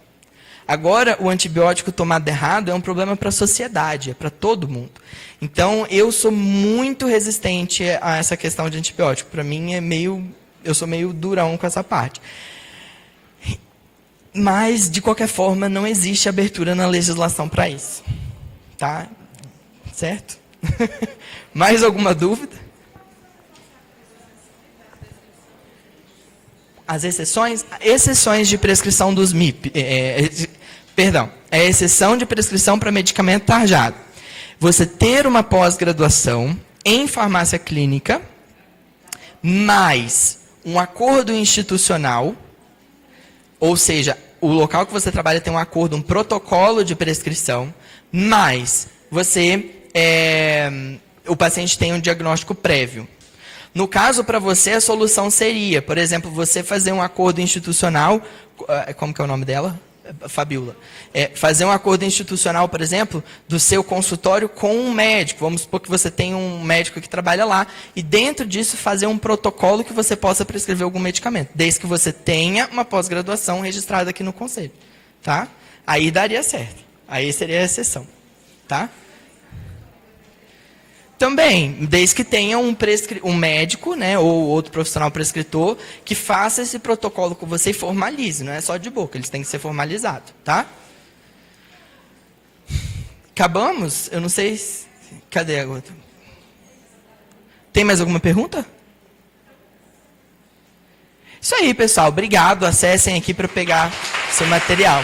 Agora, o antibiótico tomado errado é um problema para a sociedade, é para todo mundo. Então, eu sou muito resistente a essa questão de antibiótico. Para mim, eu sou meio durão com essa parte. Mas, de qualquer forma, não existe abertura na legislação para isso. Tá? Certo? Mais alguma dúvida? As exceções? Exceções de prescrição dos MIP. Perdão, é a exceção de prescrição para medicamento tarjado. Você ter uma pós-graduação em farmácia clínica, mais um acordo institucional, ou seja, o local que você trabalha tem um acordo, um protocolo de prescrição, mais o paciente tem um diagnóstico prévio. No caso, para você, a solução seria, por exemplo, você fazer um acordo institucional, como que é o nome dela? Fabiola. Fazer um acordo institucional, por exemplo, do seu consultório com um médico. Vamos supor que você tem um médico que trabalha lá, e dentro disso fazer um protocolo que você possa prescrever algum medicamento, desde que você tenha uma pós-graduação registrada aqui no conselho. Tá? Aí daria certo. Aí seria a exceção. Tá? Também, desde que tenha um médico, né, ou outro profissional prescritor, que faça esse protocolo com você e formalize, não é só de boca, eles têm que ser formalizados, tá? Acabamos? Eu não sei... Cadê a outra? Tem mais alguma pergunta? Isso aí, pessoal. Obrigado. Acessem aqui para pegar seu material.